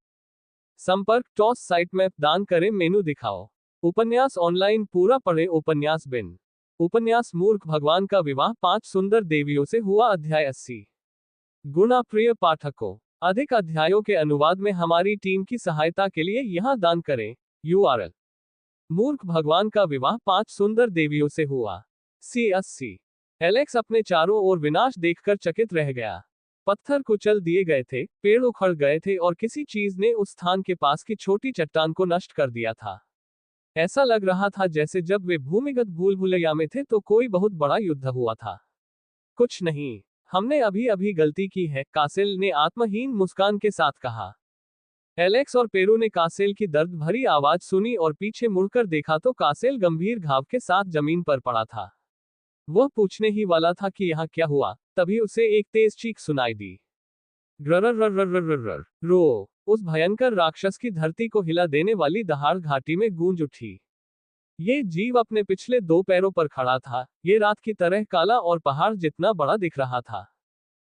संपर्क टॉस साइट मैप दान करें मेनू दिखाओ। उपन्यास ऑनलाइन पूरा पढ़े उपन्यास बिन। उपन्यास मूर्ख भगवान का विवाह 5 सुंदर देवियों से हुआ अध्याय 80। गुना प्रिय पाठकों, अधिक अध्यायों के अनुवाद में हमारी टीम की सहायता के लिए यहाँ दान करें। URL: मूर्ख भगवान का विवाह 5 सुंदर देवियों से हुआ। C80। एलेक्स अपने चारों ओर विनाश देखकर चकित रह गया। पत्थर कुचल दिए गए थे, पेड़ उखड़ गए थे और किसी चीज ने उस स्थान के पास की छोटी चट्टान को नष्ट कर दिया था। ऐसा लग रहा था जैसे जब वे भूमिगत भूल भुलैया में थे तो कोई बहुत बड़ा युद्ध हुआ था। कुछ नहीं, हमने अभी अभी गलती की है, कासेल ने आत्महीन मुस्कान के साथ कहा। एलेक्स और पेरू ने कासेल की दर्द भरी आवाज सुनी और पीछे मुड़कर देखा तो कासेल गंभीर घाव के साथ जमीन पर पड़ा था। वह पूछने ही वाला था कि यहाँ क्या हुआ, तभी उसे एक तेज चीख सुनाई दी। रो! उस भयंकर राक्षस की धरती को हिला देने वाली दहाड़ घाटी में गूंज उठी। ये जीव अपने पिछले 2 पैरों पर खड़ा था, ये रात की तरह काला और पहाड़ जितना बड़ा दिख रहा था।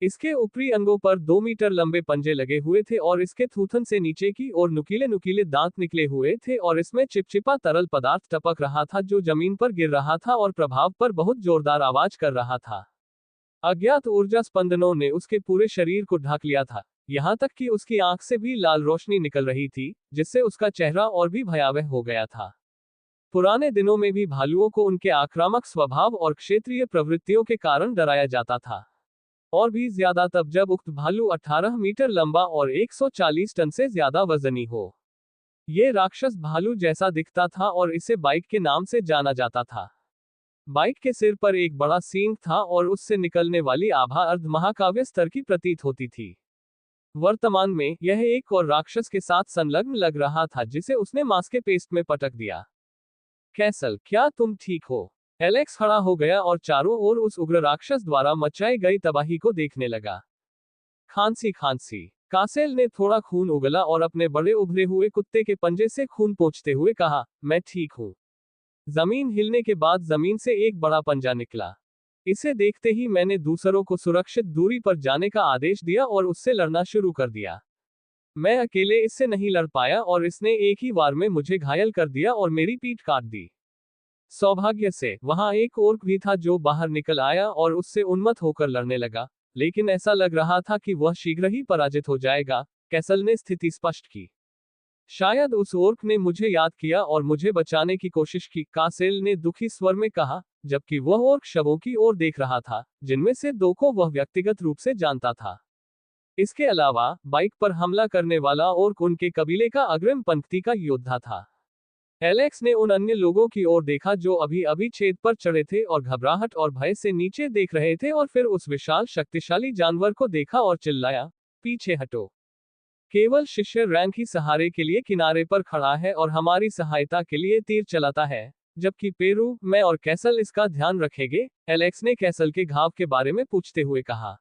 इसके ऊपरी अंगों पर 2 मीटर लंबे पंजे लगे हुए थे और इसके थूथन से नीचे की ओर नुकीले नुकीले दांत निकले हुए थे और इसमें चिपचिपा तरल पदार्थ टपक रहा था जो जमीन पर गिर रहा था और प्रभाव पर बहुत जोरदार आवाज कर रहा था। अज्ञात ऊर्जा स्पंदनों ने उसके पूरे शरीर को ढक लिया था, यहाँ तक कि उसकी आंख से भी लाल रोशनी निकल रही थी, जिससे उसका चेहरा और भी भयावह हो गया था। पुराने दिनों में भी भालुओं को उनके आक्रामक स्वभाव और क्षेत्रीय प्रवृत्तियों के कारण डराया जाता था, और भी ज्यादा तब जब उक्त भालू 18 मीटर लंबा और 140 टन से ज्यादा वजनी हो। ये राक्षस भालू जैसा दिखता था और इसे बाइक के नाम से जाना जाता था। बाइक के सिर पर एक बड़ा सींग था और उससे निकलने वाली आभा अर्ध महाकाव्य स्तर की प्रतीत होती थी। वर्तमान में यह एक और राक्षस के साथ संलग्न लग रहा था जिसे उसने मांस के पेस्ट में पटक दिया। कैसल, क्या तुम ठीक हो? एलेक्स खड़ा हो गया और चारों ओर उस उग्र राक्षस द्वारा मचाई गई तबाही को देखने लगा। खांसी खांसी। कासेल ने थोड़ा खून उगला और अपने बड़े उभरे हुए कुत्ते के पंजे से खून पोंछते हुए कहा, मैं ठीक हूं। जमीन हिलने के बाद जमीन से एक बड़ा पंजा निकला। इसे देखते ही मैंने दूसरों को सुरक्षित दूरी पर जाने का आदेश दिया और उससे लड़ना शुरू कर दिया। मैं अकेले इससे नहीं लड़ पाया और इसने एक ही वार में मुझे घायल कर दिया और मेरी पीठ काट दी। सौभाग्य से वहां एक ओर्क भी था जो बाहर निकल आया और उससे उन्मत्त होकर लड़ने लगा, लेकिन ऐसा लग रहा था कि वह शीघ्र ही पराजित हो जाएगा। कैसल ने स्थिति स्पष्ट की। शायद उस ओर्क ने मुझे याद किया और मुझे बचाने की कोशिश की, कासेल ने दुखी स्वर में कहा, जबकि वह ओर्क शवों की ओर देख रहा था, जिनमें से 2 को वह व्यक्तिगत रूप से जानता था। इसके अलावा बाइक पर हमला करने वाला ओर्क उनके कबीले का अग्रिम पंक्ति का योद्धा था। एलेक्स ने उन अन्य लोगों की ओर देखा जो अभी अभी छेद पर चढ़े थे और घबराहट और भय से नीचे देख रहे थे, और फिर उस विशाल शक्तिशाली जानवर को देखा और चिल्लाया, पीछे हटो। केवल शिष्य रैंक ही सहारे के लिए किनारे पर खड़ा है और हमारी सहायता के लिए तीर चलाता है, जबकि पेरू, मैं और कैसल इसका ध्यान रखेंगे, एलेक्स ने कैसल के घाव के बारे में पूछते हुए कहा।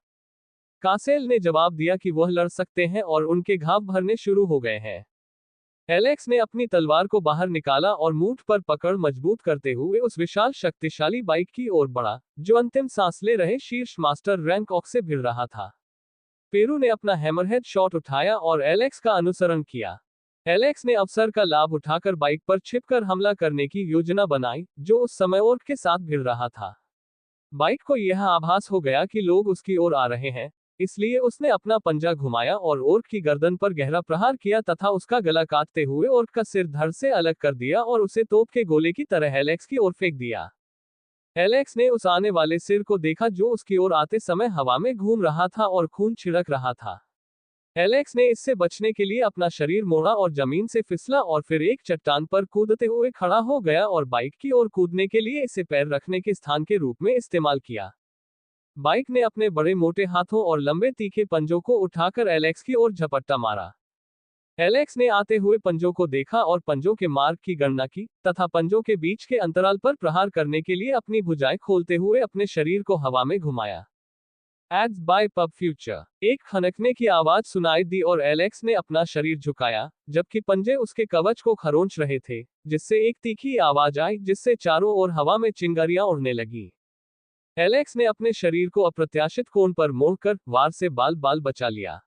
कासेल ने जवाब दिया कि वह लड़ सकते हैं और उनके घाव भरने शुरू हो गए हैं। एलेक्स ने अपनी तलवार को बाहर निकाला और मूठ पर पकड़ मजबूत करते हुए उस विशाल शक्तिशाली बाइक की ओर बढ़ा, जो अंतिम सांस ले रहे शीर्ष मास्टर रैंकॉक से भिड़ रहा था। पेरू ने अपना हैमरहेड शॉट उठाया और एलेक्स का अनुसरण किया। एलेक्स ने अवसर का लाभ उठाकर बाइक पर छिपकर हमला करने की योजना बनाई, जो उस समय ओर्क के साथ भिड़ रहा था। बाइक को यह आभास हो गया कि लोग उसकी ओर आ रहे हैं, इसलिए उसने अपना पंजा घुमाया और ओर्क की गर्दन पर गहरा प्रहार किया तथा उसका गला काटते हुए ओर्क का सिर धड़ से अलग कर दिया और उसे तोप के गोले की तरह एलेक्स की ओर फेंक दिया। एलेक्स ने उस आने वाले सिर को देखा जो उसकी ओर आते समय हवा में घूम रहा था और खून छिड़क रहा था। एलेक्स ने इससे बचने के लिए अपना शरीर मोड़ा और जमीन से फिसला और फिर एक चट्टान पर कूदते हुए खड़ा हो गया और बाइक की ओर कूदने के लिए इसे पैर रखने के स्थान के रूप में इस्तेमाल किया। बाइक ने अपने बड़े मोटे हाथों और लंबे तीखे पंजों को उठाकर एलेक्स की ओर झपट्टा मारा। एलेक्स ने आते हुए पंजों को देखा और पंजों के मार्ग की गणना की तथा पंजों के बीच के अंतराल पर प्रहार करने के लिए अपनी भुजाएं खोलते हुए अपने शरीर को हवा में घुमाया। Ads by pub future. एक खनकने की आवाज सुनाई दी और एलेक्स ने अपना शरीर झुकाया, जबकि पंजे उसके कवच को खरोंच रहे थे, जिससे एक तीखी आवाज आई जिससे चारों ओर हवा में चिंगारियां उड़ने लगी। एलेक्स ने अपने शरीर को अप्रत्याशित कोण पर मोड़कर वार से बाल बाल बचा लिया।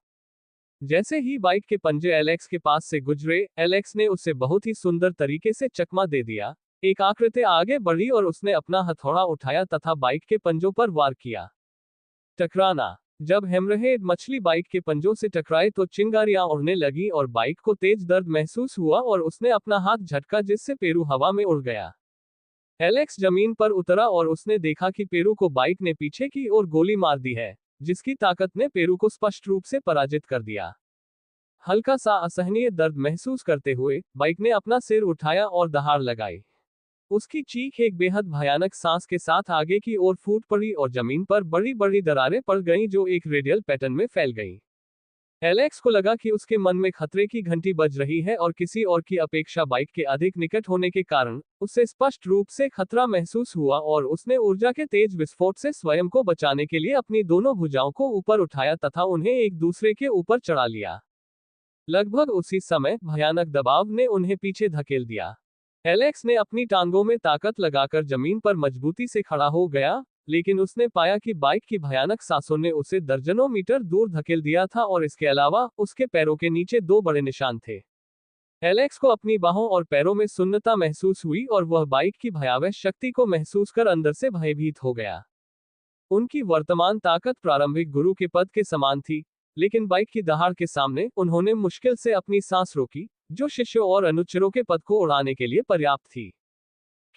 जैसे ही बाइक के पंजे एलेक्स के पास से गुजरे, एलेक्स ने उसे बहुत ही सुंदर तरीके से चकमा दे दिया। एक आकृति आगे बढ़ी और उसने अपना हथौड़ा उठाया तथा बाइक के पंजों पर वार किया। टकराना। जब हेमरहेड मछली बाइक के पंजों से टकराए तो चिंगारियां उड़ने लगी और बाइक को तेज दर्द महसूस हुआ और उसने अपना हाथ झटका जिससे पेरू हवा में उड़ गया। एलेक्स जमीन पर उतरा और उसने देखा कि पेरू को बाइक ने पीछे की ओर गोली मार दी है, जिसकी ताकत ने पेरू को स्पष्ट रूप से पराजित कर दिया। हल्का सा असहनीय दर्द महसूस करते हुए बाइक ने अपना सिर उठाया और दहाड़ लगाई। उसकी चीख एक बेहद भयानक सांस के साथ आगे की ओर फूट पड़ी और जमीन पर बड़ी बड़ी दरारें पड़ गईं जो एक रेडियल पैटर्न में फैल गईं। एलेक्स को लगा कि उसके मन में खतरे की घंटी बज रही है और किसी और की अपेक्षा बाइक के अधिक निकट होने के कारण उसे स्पष्ट रूप से खतरा महसूस हुआ और उसने ऊर्जा के तेज विस्फोट से स्वयं को बचाने के लिए अपनी दोनों भुजाओं को ऊपर उठाया तथा उन्हें एक दूसरे के ऊपर चढ़ा लिया। लगभग उसी समय भयानक दबाव ने उन्हें पीछे धकेल दिया। एलेक्स ने अपनी टांगों में ताकत लगाकर जमीन पर मजबूती से खड़ा हो गया, लेकिन उसने पाया कि बाइक की भयानक सांसों ने उसे दर्जनों मीटर दूर धकेल दिया था और इसके अलावा उसके पैरों के नीचे दो बड़े निशान थे। एलेक्स को अपनी बाहों और पैरों में सुन्नता महसूस हुई और वह बाइक की भयावह शक्ति को महसूस कर अंदर से भयभीत हो गया। उनकी वर्तमान ताकत प्रारंभिक गुरु के पद के समान थी, लेकिन बाइक की दहाड़ के सामने उन्होंने मुश्किल से अपनी सांस रोकी, जो शिष्यों और अनुचरों के पद को उड़ाने के लिए पर्याप्त थी।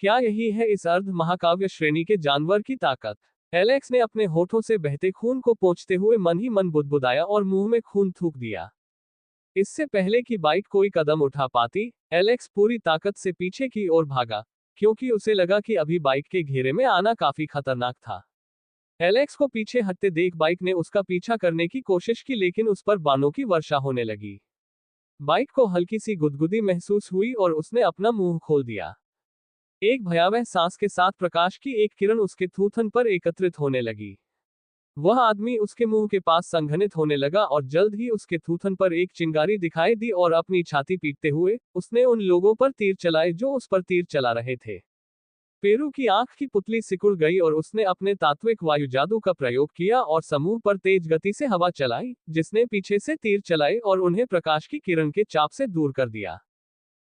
क्या यही है इस अर्ध महाकाव्य श्रेणी के जानवर की ताकत? एलेक्स ने अपने होठों से बहते खून को पोंछते हुए मन ही मन बुदबुदाया और मुंह में खून थूक दिया। इससे पहले कि बाइक कोई कदम उठा पाती, एलेक्स पूरी ताकत से पीछे की ओर भागा, क्योंकि उसे लगा कि अभी बाइक के घेरे में आना काफी खतरनाक था। एलेक्स को पीछे हटते देख बाइक ने उसका पीछा करने की कोशिश की, लेकिन उस पर बाणों की वर्षा होने लगी। बाइक को हल्की सी गुदगुदी महसूस हुई और उसने अपना मुंह खोल दिया। एक भयावह सांस के साथ प्रकाश की एक किरण उसके थूथन पर एकत्रित होने लगी। वह आदमी उसके मुंह के पास संघनित होने लगा और जल्द ही उसके थूथन पर एक चिंगारी दिखाई दी और अपनी छाती पीटते हुए उसने उन लोगों पर तीर चलाए जो उस पर तीर चला रहे थे। पेरू की आंख की पुतली सिकुड़ गई और उसने अपने तात्विक वायु जादू का प्रयोग किया और समूह पर तेज गति से हवा चलाई, जिसने पीछे से तीर चलाए और उन्हें प्रकाश की किरण के चाप से दूर कर दिया।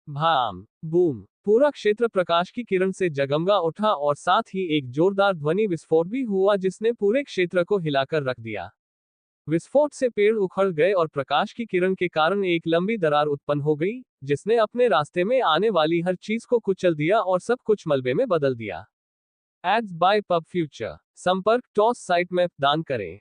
भाम बूम। पूरा क्षेत्र प्रकाश की किरण से जगमगा उठा और साथ ही एक जोरदार ध्वनि विस्फोट भी हुआ जिसने पूरे क्षेत्र को हिलाकर रख दिया। विस्फोट से पेड़ उखड़ गए और प्रकाश की किरण के कारण एक लंबी दरार उत्पन्न हो गई, जिसने अपने रास्ते में आने वाली हर चीज को कुचल दिया और सब कुछ मलबे में बदल दिया। Ads by pub future. संपर्क टॉस साइट में दान करें।